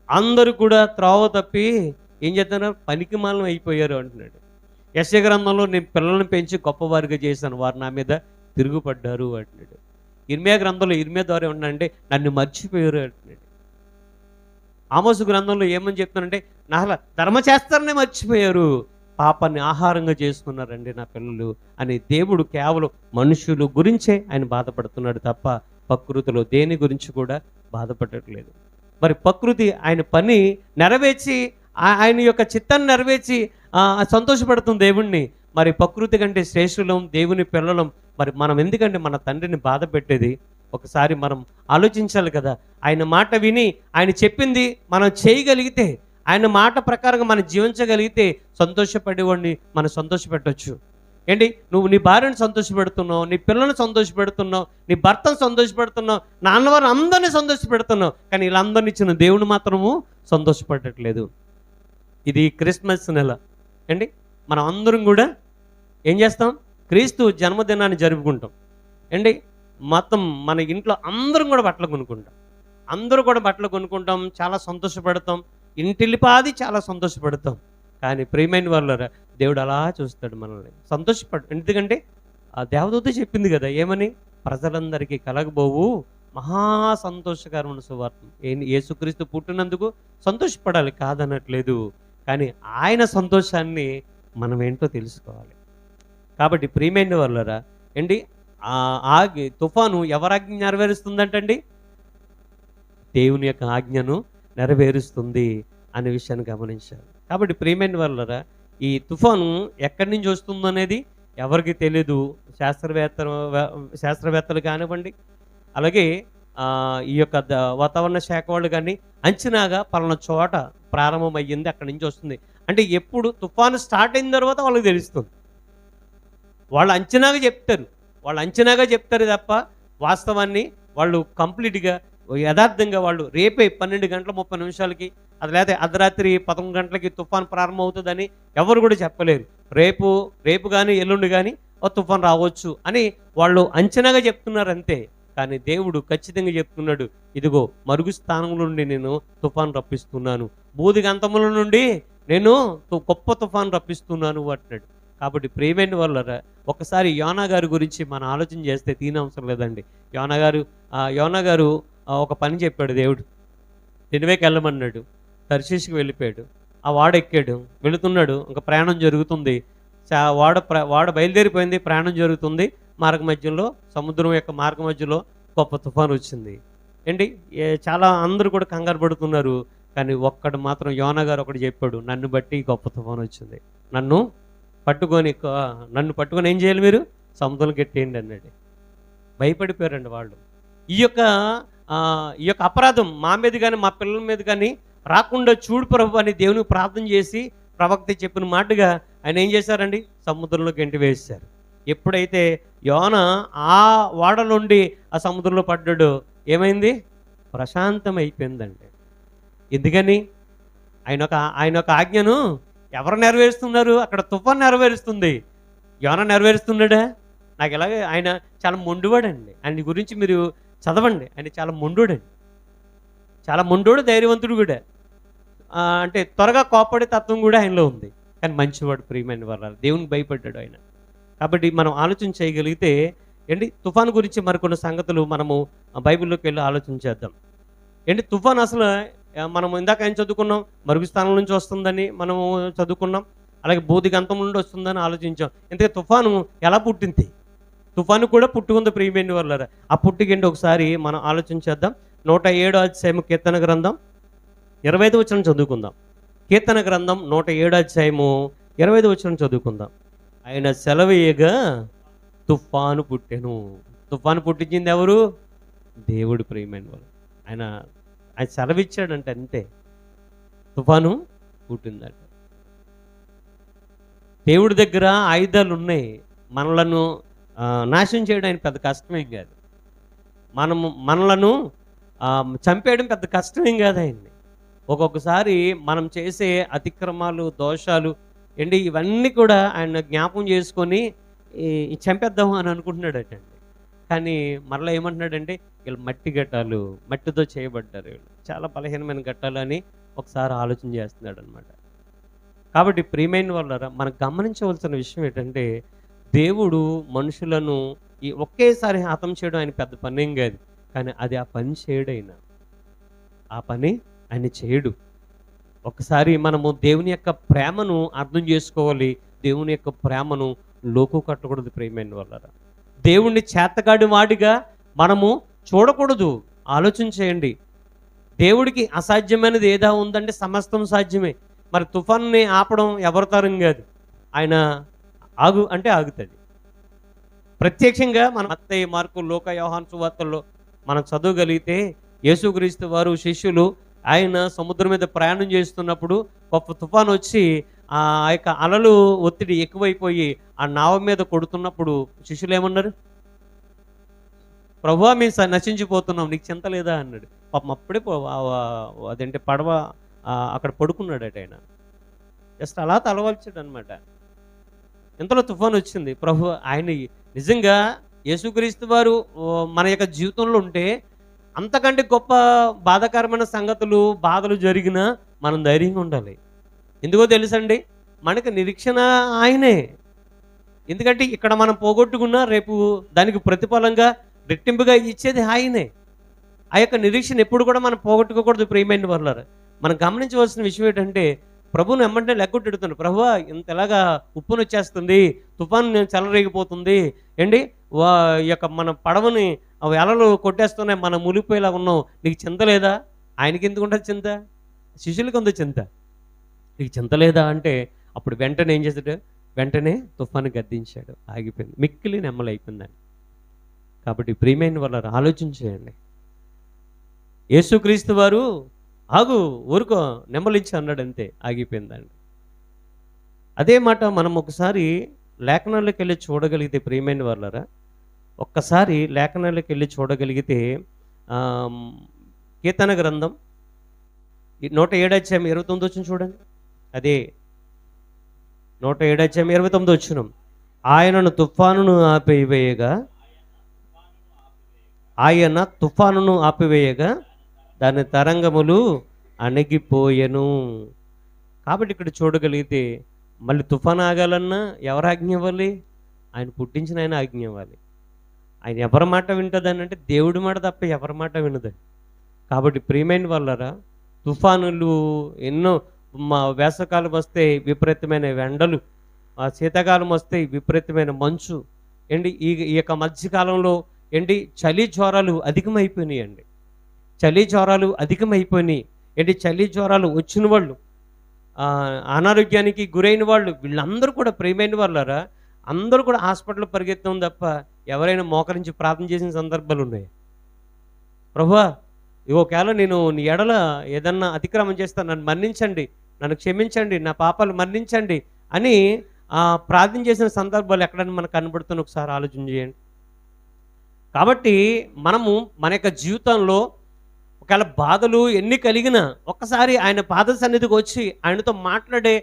అందరూ కూడా త్రోవ తప్పి ఏం చేస్తున్నారు? పనికిమాలం అయిపోయారు అంటున్నాడు. యెషయా గ్రంథంలో నేను పిల్లల్ని పెంచి గొప్పవారిగా చేశాను, వారు నా మీద తిరుగుపడ్డారు అంటున్నాడు. ఇర్మియా గ్రంథంలో ఇర్మియా ద్వారా ఏమన్నాడంటే నన్ను మర్చిపోయారు అంటున్నాడు. ఆమోసు గ్రంథంలో ఏమని చెప్తున్నానంటే నా ధర్మశాస్త్రాన్ని మర్చిపోయారు, పాపాన్ని ఆహారంగా చేసుకున్నారండి నా పిల్లలు అని. దేవుడు కేవలం మనుషులు గురించే ఆయన బాధపడుతున్నాడు తప్ప ప్రకృతిలో దేని గురించి కూడా బాధపడట్లేదు. మరి ప్రకృతి ఆయన పని నెరవేర్చి ఆయన యొక్క చిత్తాన్ని నెరవేర్చి సంతోషపడుతుంది దేవుణ్ణి. మరి ప్రకృతి కంటే శ్రేష్ఠులం, దేవుని పిల్లలం. మరి మనం ఎందుకంటే మన తండ్రిని బాధ పెట్టేది? ఒకసారి మనం ఆలోచించాలి కదా. ఆయన మాట విని ఆయన చెప్పింది మనం చేయగలిగితే, ఆయన మాట ప్రకారంగా మనం జీవించగలిగితే సంతోషపడేవాడిని మనం సంతోషపెట్టవచ్చు. ఏంటి, నువ్వు నీ భార్యను సంతోషపెడుతున్నావు, నీ పిల్లల్ని సంతోషపెడుతున్నావు, నీ భర్తను సంతోషపెడుతున్నావు, నాన్నవారు అందరినీ సంతోషపెడుతున్నావు, కానీ వీళ్ళందరినీ ఇచ్చిన దేవుని మాత్రము సంతోషపడట్లేదు. ఇది క్రిస్మస్ నెల అండి. మనం అందరం కూడా ఏం చేస్తాం? క్రీస్తు జన్మదినాన్ని జరుపుకుంటాం అండి. మొత్తం మన ఇంట్లో అందరం కూడా బట్టలు కొనుక్కుంటాం, అందరూ కూడా బట్టలు కొనుక్కుంటాం, చాలా సంతోషపడతాం, ఇంటిల్లిపాది చాలా సంతోషపడతాం. కానీ ప్రియమైన వాళ్ళరా, దేవుడు అలా చూస్తాడు మనల్ని, ఎందుకంటే ఆ దేవదూత చెప్పింది కదా, ఏమని? ప్రజలందరికీ కలగబోవు మహా సంతోషకరమైన సువార్త. యేసుక్రీస్తు పుట్టినందుకు సంతోషపడాలి, కాదనట్లేదు. కానీ ఆయన సంతోషాన్ని మనం ఏంటో తెలుసుకోవాలి. కాబట్టి ప్రియమైన వాళ్ళరా ఏంటి, తుఫాను ఎవరి ఆజ్ఞ నెరవేరుస్తుందంటండి? దేవుని యొక్క ఆజ్ఞను నెరవేరుస్తుంది అనే విషయాన్ని గమనించాలి. కాబట్టి ప్రియమైన వాళ్ళరా, ఈ తుఫాను ఎక్కడి నుంచి వస్తుందో అనేది ఎవరికి తెలియదు. శాస్త్రవేత్తలు కానివ్వండి, అలాగే ఈ యొక్క వాతావరణ శాఖ వాళ్ళు కానీ అంచనాగా పలానా చోట ప్రారంభమయ్యింది, అక్కడి నుంచి వస్తుంది అంటే ఎప్పుడు తుఫాను స్టార్ట్ అయిన తర్వాత వాళ్ళకి తెలుస్తుంది. వాళ్ళు అంచనాగా చెప్తారు తప్ప వాస్తవాన్ని వాళ్ళు కంప్లీట్గా యథార్థంగా వాళ్ళు రేపే 12:30 అది లేదా అర్ధరాత్రి 11 గంటలకి తుఫాన్ ప్రారంభం అవుతుందని ఎవరు కూడా చెప్పలేరు. రేపు కానీ ఎల్లుండి కానీ తుఫాన్ రావచ్చు అని వాళ్ళు అంచనాగా చెప్తున్నారు అంతే. కానీ దేవుడు ఖచ్చితంగా చెప్తున్నాడు, ఇదిగో మరుగు స్థానం నుండి నేను తుఫాన్ రప్పిస్తున్నాను, బూదిగంతముల నుండి నేను గొప్ప తుఫాన్ రప్పిస్తున్నాను అంటున్నాడు. కాబట్టి ప్రియమైన వాళ్ళరా, ఒకసారి యోనా గారి గురించి మనం ఆలోచన చేస్తే అవసరం లేదండి. యోనా గారు ఒక పని చెప్పాడు దేవుడు. నినివేకి వెళ్ళమన్నాడు, తర్షీషుకి వెళ్ళిపోయాడు. ఆ వాడ ఎక్కాడు, వెళుతున్నాడు, ఇంకా ప్రయాణం జరుగుతుంది. వాడ బయలుదేరిపోయింది, ప్రయాణం జరుగుతుంది. సముద్రం యొక్క మార్గ మధ్యలో గొప్ప తుఫాను వచ్చింది ఏంటి. చాలా అందరూ కూడా కంగారు పడుతున్నారు. కానీ ఒక్కడు మాత్రం యోనా గారు ఒకటి చెప్పాడు, నన్ను బట్టి గొప్ప తుఫాను వచ్చింది, నన్ను పట్టుకొని ఏం చేయాలి మీరు? సముద్రం కట్టేయండి అన్నాడు. భయపడిపోయారండి వాళ్ళు. ఈ యొక్క అపరాధం మా మీద కానీ మా పిల్లల మీద కానీ రాకుండా చూడు ప్రభు అని దేవునికి ప్రార్థన చేసి ప్రవక్త చెప్పిన మాటగా ఆయన ఏం చేశారండి? సముద్రంలో గెంటి వేశారు. ఎప్పుడైతే యోనా ఆ వాడ నుండి ఆ సముద్రంలో పడ్డాడో ఏమైంది? ప్రశాంతం అయిపోయిందండి. ఎందుకని? ఆయన ఒక ఆజ్ఞను ఎవరు నెరవేరుస్తున్నారు? అక్కడ తుఫాన్ నెరవేరుస్తుంది, యోనా నెరవేరుస్తున్నాడా? నాకు ఎలాగే ఆయన చాలా మొండివాడండి. ఆయన గురించి మీరు చదవండి, ఆయన చాలా మొండోడు, ధైర్యవంతుడు కూడా. అంటే త్వరగా కోపడే తత్వం కూడా ఆయనలో ఉంది. కానీ మంచివాడు, ప్రియమైన వారు, దేవునికి భయపడ్డాడు ఆయన. కాబట్టి మనం ఆలోచన చేయగలిగితే ఏంటి, తుఫాను గురించి మరికొన్ని సంగతులు మనము బైబిల్లోకి వెళ్ళి ఆలోచన చేద్దాం. ఏంటి తుఫాన్ అసలు మనం ఇందాక ఏం చదువుకున్నాం? మరుగు స్థానం నుంచి వస్తుందని మనము చదువుకున్నాం, అలాగే బూదిగంతం నుండి వస్తుందని ఆలోచించాం. ఇంతకీ తుఫాను ఎలా పుట్టింది? తుఫాను కూడా పుట్టుకుంది ప్రియమైన వాళ్ళారా. ఆ పుట్టుకేంటి ఒకసారి మనం ఆలోచించేద్దాం. 107 అధ్యాయము కీర్తన గ్రంథం 25 వచనం చదువుకుందాం. కీర్తన గ్రంథం 107 అధ్యాయము 25 వచనం చదువుకుందాం. ఆయన సెలవేయగా తుఫాను పుట్టెను. తుఫాను పుట్టించింది ఎవరు? దేవుడు ప్రియమైన వాళ్ళు. ఆయన ఆయన సెలవిచ్చాడంటే అంతే, తుఫాను పుట్టిందట. దేవుడి దగ్గర ఆయుధాలు ఉన్నాయి. మనలను నాశనం చేయడం ఆయన పెద్ద కష్టమేం కాదు. మనలను చంపేయడం పెద్ద కష్టమేం కాదు ఆయన్ని. ఒక్కొక్కసారి మనం చేసే అతిక్రమాలు, దోషాలు ఏంటి ఇవన్నీ కూడా ఆయన జ్ఞాపకం చేసుకొని చంపేద్దాము అని అనుకుంటున్నాడటండి. కానీ మరలా ఏమంటున్నాడంటే వీళ్ళు మట్టి ఘట్టాలు, మట్టితో చేయబడ్డారు, వీళ్ళు చాలా బలహీనమైన ఘట్టాలు అని ఒకసారి ఆలోచన చేస్తున్నాడు అనమాట. కాబట్టి ప్రియమైన వాళ్ళారా, మనం గమనించవలసిన విషయం ఏంటంటే దేవుడు మనుషులను ఈ ఒకేసారి హతం చేయడం ఆయన పెద్ద పని ఏం కాదు. కానీ అది ఆ పని చేయడైనా ఆ పని ఆయన చేయడు. ఒకసారి మనము దేవుని యొక్క ప్రేమను అర్థం చేసుకోవాలి. దేవుని యొక్క ప్రేమను లోకు కట్టకూడదు ప్రియమైన వాళ్ళారా. దేవుణ్ణి చేతగాడి వాడిగా మనము చూడకూడదు. ఆలోచన చేయండి. దేవుడికి అసాధ్యమైనది ఏదా ఉందంటే సమస్తం సాధ్యమే. మరి తుఫాన్ని ఆపడం ఎవరి తరం కాదు. ఆయన ఆగు అంటే ఆగుతుంది. ప్రత్యక్షంగా మన మత్తయి, మార్కు, లూకా, యోహాను సువార్తల్లో మనం చదవగలిగితే యేసుక్రీస్తు వారు శిష్యులు ఆయన సముద్రం మీద ప్రయాణం చేస్తున్నప్పుడు గొప్ప తుఫాను వచ్చి ఆ యొక్క అలలు ఒత్తిడి ఎక్కువైపోయి ఆ నావ మీద కొడుతున్నప్పుడు శిష్యులు ఏమన్నారు? ప్రభువా మేము నశించిపోతున్నాం, నీకు చింత లేదా అన్నాడు. పాపం అప్పుడే అదేంటి పడవ అక్కడ పడుకున్నాడట ఆయన. జస్ట్ అలా తలవాల్చాడు అనమాట. ఇంతలో తుఫాను వచ్చింది. ప్రభు ఆయన నిజంగా యేసుక్రీస్తు వారు మన యొక్క జీవితంలో ఉంటే అంతకంటే గొప్ప బాధాకరమైన సంగతులు, బాధలు జరిగినా మనం ధైర్యంగా ఉండాలి. ఎందుకో తెలుసండి, మనకు నిరీక్షణ ఆయనే. ఎందుకంటే ఇక్కడ మనం పోగొట్టుకున్నా రేపు దానికి ప్రతిఫలంగా రెట్టింపుగా ఇచ్చేది ఆయనే. ఆ యొక్క నిరీక్షణ ఎప్పుడు కూడా మనం పోగొట్టుకోకూడదు ప్రియమైన వాళ్ళారా. మనం గమనించవలసిన విషయం ఏంటంటే ప్రభువుని ఎమ్మంటే లెగ్గొట్టెడుతున్నాడు. ప్రభువా ఇంతలాగా ఉప్పును వచ్చేస్తుంది, తుఫాను చెలరేగిపోతుంది ఏంటి, ఈ యొక్క మన పడవని అలలు కొట్టేస్తున్నాయి, మనం మునిగిపోయేలా ఉన్నాం, నీకు చింత లేదా? ఆయనకి ఎందుకు ఉంటుంది చింత? శిష్యులకి ఉంది చింత. నీకు చింత లేదా అంటే అప్పుడు వెంటనే ఏం చేశాడు? వెంటనే తుఫాను గద్దించాడు, ఆగిపోయింది, మిక్కిలి నెమ్మలు అయిపోయిందని. కాబట్టి ప్రియమైన వాళ్ళారా ఆలోచించేయండి. యేసుక్రీస్తు వారు ఆగు, ఊరుకో, నెమ్మలించి అన్నాడు, అంతే, ఆగిపోయిందండి. అదే మాట మనం ఒకసారి లేఖనాల్లోకి వెళ్ళి చూడగలిగితే ప్రియమైన వాళ్ళారా, ఒక్కసారి లేఖనాల్లోకి వెళ్ళి చూడగలిగితే కీర్తన గ్రంథం 107 అధ్యాయం 29 వచ్చిన చూడండి. అదే 107 అధ్యాయం 29 వచ్చిన, ఆయనను తుఫానును ఆపివేయగా, ఆయన తుఫానును ఆపివేయగా దాని తరంగములు అణిగిపోయెను. కాబట్టి ఇక్కడ చూడగలిగితే మళ్ళీ తుఫాను ఆగాలన్నా ఎవరు ఆజ్ఞ ఇవ్వాలి? ఆయన పుట్టించిన ఆయన ఆజ్ఞ ఇవ్వాలి. ఆయన ఎవరి మాట వింటుందని అంటే దేవుడి మాట తప్ప ఎవరి మాట వినదండి. కాబట్టి ప్రియమైన వాళ్ళారా, తుఫానులు ఎన్నో, వేసవకాలం వస్తే విపరీతమైన ఎండలు, శీతాకాలం వస్తే విపరీతమైన మంచు ఏంటి, ఈ యొక్క మధ్యకాలంలో ఏంటి చలి జ్వరాలు అధికమైపోయినాయండి. చలి జ్వరాలు అధికమైపోయినాయి ఏంటి, చలి జ్వరాలు వచ్చిన వాళ్ళు, అనారోగ్యానికి గురైన వాళ్ళు, వీళ్ళందరూ కూడా ప్రియమైన వాళ్ళారా అందరూ కూడా హాస్పిటల్ పరిగెత్తాం తప్ప ఎవరైనా మోకరించి ప్రార్థన చేసిన సందర్భాలు ఉన్నాయి. ప్రభువా ఒకవేళ నేను నీ ఎడల ఏదన్నా అతిక్రమం చేస్తాను, నన్ను మన్నించండి, నన్ను క్షమించండి, నా పాపాలు మన్నించండి అని ప్రార్థన చేసిన సందర్భాలు ఎక్కడైనా మనకు కనబడుతున్న ఒకసారి ఆలోచన చేయండి. కాబట్టి మనము మన యొక్క జీవితంలో ఒకవేళ బాధలు ఎన్ని కలిగినా ఒక్కసారి ఆయన పాద సన్నిధికి వచ్చి ఆయనతో మాట్లాడే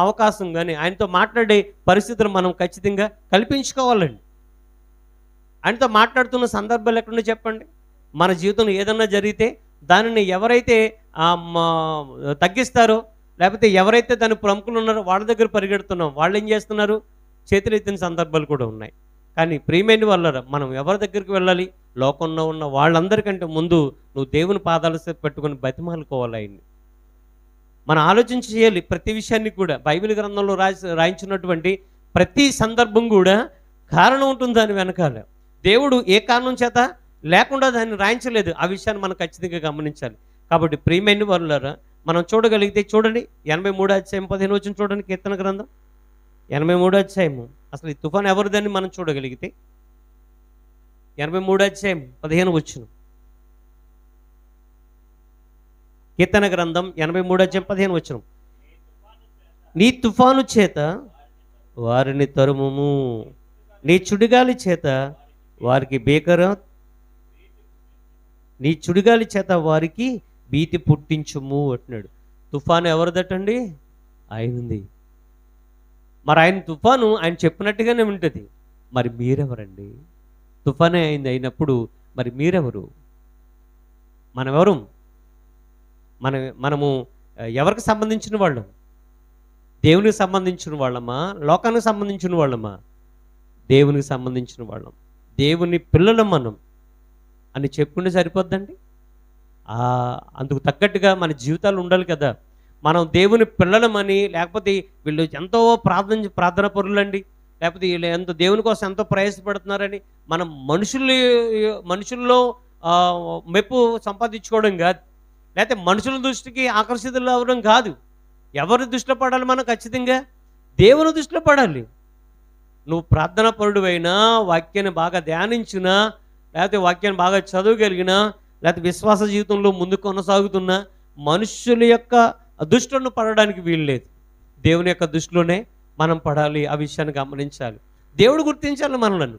అవకాశం కానీ ఆయనతో మాట్లాడే పరిస్థితులు మనం ఖచ్చితంగా కల్పించుకోవాలండి. ఆయనతో మాట్లాడుతున్న సందర్భాలు ఎక్కడున్నా చెప్పండి. మన జీవితంలో ఏదన్నా జరిగితే దానిని ఎవరైతే తగ్గిస్తారో లేకపోతే ఎవరైతే దాని ప్రముఖులు ఉన్నారో వాళ్ళ దగ్గర పరిగెడుతున్నాం, వాళ్ళు ఏం చేస్తున్నారు? చేతులు ఎత్తిన సందర్భాలు కూడా ఉన్నాయి. కానీ ప్రియమైన వాళ్ళరా మనం ఎవరి దగ్గరికి వెళ్ళాలి? లోకంలో ఉన్న వాళ్ళందరికంటే ముందు నువ్వు దేవుని పాదాలు పెట్టుకొని బతిమాలుకోవాలి ఆయన్ని. మనం ఆలోచించి చేయాలి ప్రతి విషయాన్ని కూడా. బైబిల్ గ్రంథంలో రాయించినటువంటి ప్రతి సందర్భం కూడా కారణం ఉంటుంది దాని వెనకాల. దేవుడు ఏ కారణం చేత లేకుండా దాన్ని రాయించలేదు. ఆ విషయాన్ని మనం ఖచ్చితంగా గమనించాలి. కాబట్టి ప్రియమైన వారులారా, మనం చూడగలిగితే చూడండి 83 అధ్యాయం 15 వచనం చూడండి, కీర్తన గ్రంథం 83 అధ్యాయము. అసలు ఈ తుఫాను ఎవరిదని మనం చూడగలిగితే 83 అధ్యాయం 15 వచనం, కీర్తన గ్రంథం 83 అధ్యాయం 15 వచనం. నీ తుఫాను చేత వారిని తరుముము, నీ చుడిగాలి చేత వారికి నీ చుడిగాలి చేత వారికి భీతి పుట్టించుము అంటున్నాడు. తుఫాను ఎవరిదటండి? ఆయనది. మరి ఆయన తుఫాను ఆయన చెప్పినట్టుగానే ఉంటుంది. మరి మీరెవరండి? తుఫానే అయింది అయినప్పుడు మరి మీరెవరు? మనమెవరు? మనము ఎవరికి సంబంధించిన వాళ్ళం? దేవునికి సంబంధించిన వాళ్ళమా? లోకానికి సంబంధించిన వాళ్ళమా? దేవునికి సంబంధించిన వాళ్ళం. దేవుని పిల్లలం మనం అని చెప్పుకుంటే సరిపోద్దండి? అందుకు తగ్గట్టుగా మన జీవితాలు ఉండాలి కదా. మనం దేవుని పిల్లలమని, లేకపోతే వీళ్ళు ఎంతో ప్రార్థన పరులండి, లేకపోతే వీళ్ళు ఎంతో దేవుని కోసం ఎంతో ప్రయాసపడుతున్నారని మనం మనుషుల్లో మెప్పు సంపాదించుకోవడం కాదు, లేకపోతే మనుషుల దృష్టికి ఆకర్షితులు అవ్వడం కాదు. ఎవరి దృష్టిలో పడాలి? మనం ఖచ్చితంగా దేవుని దృష్టిలో పడాలి. నువ్వు ప్రార్థనా పరుడువైనా, వాక్యాన్ని బాగా ధ్యానించినా, లేకపోతే వాక్యాన్ని బాగా చదవగలిగినా, లేకపోతే విశ్వాస జీవితంలో ముందుకు కొనసాగుతున్నా మనుషుల యొక్క దృష్టిలో పడడానికి వీలు లేదు. దేవుని యొక్క దృష్టిలోనే మనం పడాలి. ఆ విషయాన్ని గమనించాలి. దేవుడు గుర్తించాలి మనలను.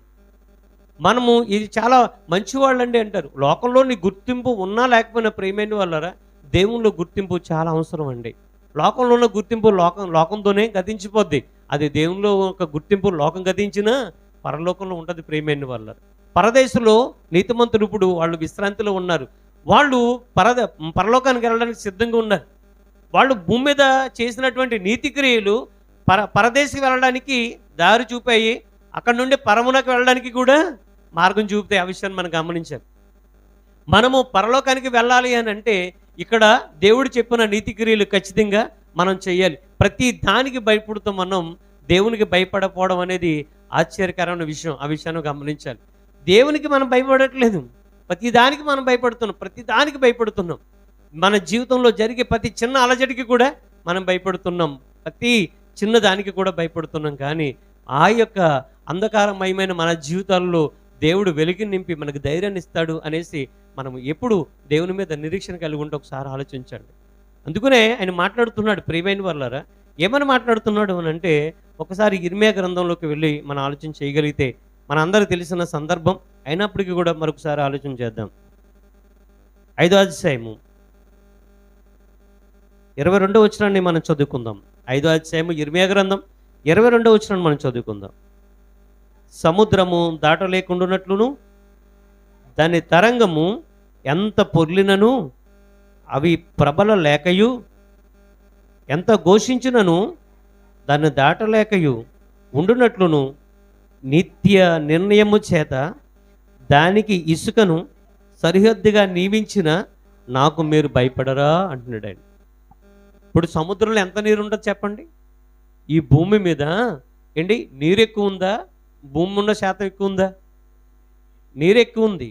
మనము ఇది చాలా మంచివాళ్ళండి అంటారు. లోకంలో నీ గుర్తింపు ఉన్నా లేకపోయినా ప్రియమైన వాళ్ళరా, దేవునిలో గుర్తింపు చాలా అవసరం అండి. లోకంలో ఉన్న గుర్తింపు లోకంతోనే గతించిపోద్ది. అది దేవునిలో ఒక గుర్తింపు లోకం గతించినా పరలోకంలో ఉంటుంది. ప్రియమైన వాళ్ళ పరదేశంలో నీతిమంతులు ఇప్పుడు వాళ్ళు విశ్రాంతిలో ఉన్నారు. వాళ్ళు పరలోకానికి వెళ్ళడానికి సిద్ధంగా ఉన్నారు. వాళ్ళు భూమి మీద చేసినటువంటి నీతి క్రియలు పరదేశికి వెళ్ళడానికి దారి చూపాయి. అక్కడ నుండి పరమునకు వెళ్ళడానికి కూడా మార్గం చూపుతాయి. ఆ విషయాన్ని మనం గమనించాలి. మనము పరలోకానికి వెళ్ళాలి అని అంటే ఇక్కడ దేవుడు చెప్పిన నీతి క్రియలు ఖచ్చితంగా మనం చేయాలి. ప్రతి దానికి భయపడుతూ మనం దేవునికి భయపడకపోవడం అనేది ఆశ్చర్యకరమైన విషయం. ఆ విషయాన్ని గమనించాలి. దేవునికి మనం భయపడట్లేదు, ప్రతి దానికి మనం భయపడుతున్నాం. మన జీవితంలో జరిగే ప్రతి చిన్న అలజడికి కూడా మనం భయపడుతున్నాం, ప్రతి చిన్న దానికి కూడా భయపడుతున్నాం. కానీ ఆ యొక్క అంధకారమయమైన మన జీవితాల్లో దేవుడు వెలుగు నింపి మనకు ధైర్యాన్ని ఇస్తాడు అనేసి మనం ఎప్పుడు దేవుని మీద నిరీక్షణ కలిగి ఉంటే ఒకసారి ఆలోచించండి. అందుకనే ఆయన మాట్లాడుతున్నాడు. ప్రియమైన వాళ్ళారా, ఏమని మాట్లాడుతున్నాడు అని అంటే, ఒకసారి ఇర్మియా గ్రంథంలోకి వెళ్ళి మనం ఆలోచన చేయగలిగితే మనందరికీ తెలిసిన సందర్భం అయినప్పటికీ కూడా మరొకసారి ఆలోచన చేద్దాం. 5వ అధ్యాయము 22వ వచనాన్ని మనం చదువుకుందాం. 5వ అధ్యాయము ఇర్మియా గ్రంథం 22వ వచనాన్ని మనం చదువుకుందాం. సముద్రము దాటలేకుండానట్లును దాని తరంగము ఎంత పొర్లినను అవి ప్రబల లేకయు, ఎంత ఘోషించినను దాన్ని దాటలేకయు ఉండునట్లును నిత్య నిర్ణయము చేత దానికి ఇసుకను సరిహద్దుగా నియమించిన నాకు మీరు భయపడరా అంటున్నాడు ఆయన. ఇప్పుడు సముద్రంలో ఎంత నీరు ఉంటుంది చెప్పండి? ఈ భూమి మీద ఏంటి నీరు ఎక్కువ ఉందా? భూమి ఉన్న శాతం ఎక్కువ ఉందా? నీరు ఎక్కువ ఉంది.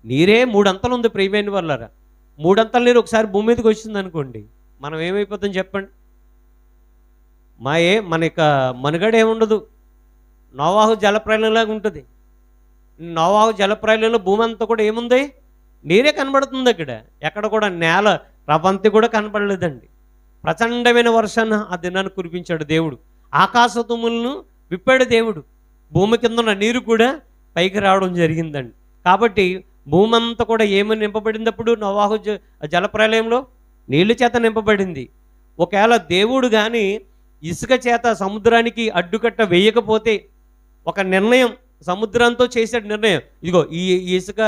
నీరే 3 అంతలు ఉంది. ప్రియమైన వాళ్ళారా, 3 అంతల నీరు ఒకసారి భూమి మీదకి వచ్చింది అనుకోండి, మనం ఏమైపోతాం చెప్పండి? మన యొక్క మనుగడ ఏముండదు. నోవాహు జలప్రలయంలాగా ఉంటుంది. నోవాహు జలప్రలయంలో భూమి అంతా కూడా ఏముంది? నీరే కనబడుతుంది. ఎక్కడ కూడా నేల రవంతి కూడా కనపడలేదండి. ప్రచండమైన వర్షాన్ని ఆ దినాన్ని కురిపించాడు దేవుడు. ఆకాశ తుమ్ములను విప్పాడు దేవుడు. భూమి కింద ఉన్న నీరు కూడా పైకి రావడం జరిగిందండి. కాబట్టి భూమి అంతా కూడా ఏమని నింపబడింది? అప్పుడు నోవాహు జలప్రలయంలో నీళ్ళ చేత నింపబడింది. ఒకవేళ దేవుడు కానీ ఇసుక చేత సముద్రానికి అడ్డుకట్ట వేయకపోతే, ఒక నిర్ణయం సముద్రంతో చేసాడు నిర్ణయం, ఇదిగో ఈ ఇసుక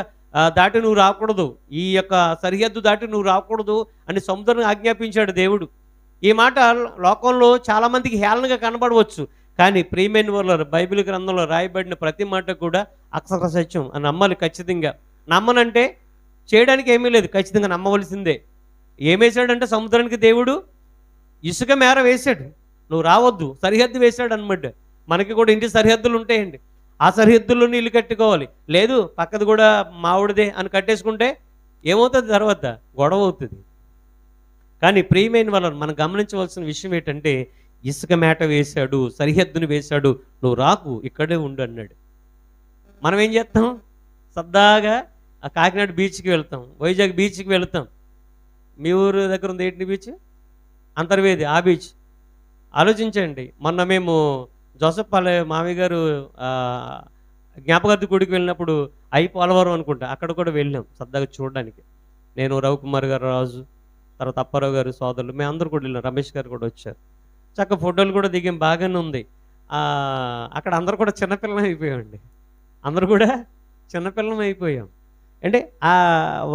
దాటి నువ్వు రాకూడదు, ఈ యొక్క సరిహద్దు దాటి నువ్వు రాకూడదు అని సముద్రం ఆజ్ఞాపించాడు దేవుడు. ఈ మాట లోకంలో చాలామందికి హేళనగా కనబడవచ్చు. కానీ ప్రియమైన వాళ్ళ బైబిల్ గ్రంథంలో రాయబడిన ప్రతి మాట కూడా అక్షర సత్యం అని నమ్మాలి ఖచ్చితంగా. నమ్మనంటే చేయడానికి ఏమీ లేదు, ఖచ్చితంగా నమ్మవలసిందే. ఏమేశాడంటే సముద్రానికి దేవుడు ఇసుక మేర వేశాడు, నువ్వు రావద్దు, సరిహద్దు వేశాడు అనమాట. మనకి కూడా ఇంటి సరిహద్దులు ఉంటాయండి. ఆ సరిహద్దుల్లో ఇల్లు కట్టుకోవాలి. లేదు పక్కది కూడా మావిడిదే అని కట్టేసుకుంటే ఏమవుతుంది తర్వాత? గొడవ అవుతుంది. కానీ ప్రియమైన వాళ్ళని మనం గమనించవలసిన విషయం ఏంటంటే, ఇసుక మేట వేశాడు, సరిహద్దును వేశాడు, నువ్వు రాకు ఇక్కడే ఉండు అన్నాడు. మనం ఏం చేస్తాం? సరదాగా ఆ కాకినాడ బీచ్‌కి వెళ్తాం, వైజాగ్ బీచ్‌కి వెళ్తాం. మీ ఊరు దగ్గర ఉంది ఏంటి బీచ్? అంతర్వేది ఆ బీచ్. ఆలోచించండి. మొన్న మేము జోసఫ్ మామయ్య గారు ఆహ్, జ్ఞాపకార్థి గుడికి వెళ్ళినప్పుడు పోలవరం అనుకుంటా. అక్కడ కూడా వెళ్ళాం సరదాగా చూడడానికి. నేను, రవికుమార్ గారు, రాజు, తర్వాత అప్పారావు గారు సోదరులు మేమందరూ కూడా వెళ్ళాం. రమేష్ గారు కూడా వచ్చారు. చక్కగా ఫోటోలు కూడా దిగాం, బాగానే ఉంది. అక్కడ అందరూ కూడా చిన్నపిల్లలం అయిపోయామండి. అందరూ కూడా చిన్నపిల్లలం అయిపోయాం. అంటే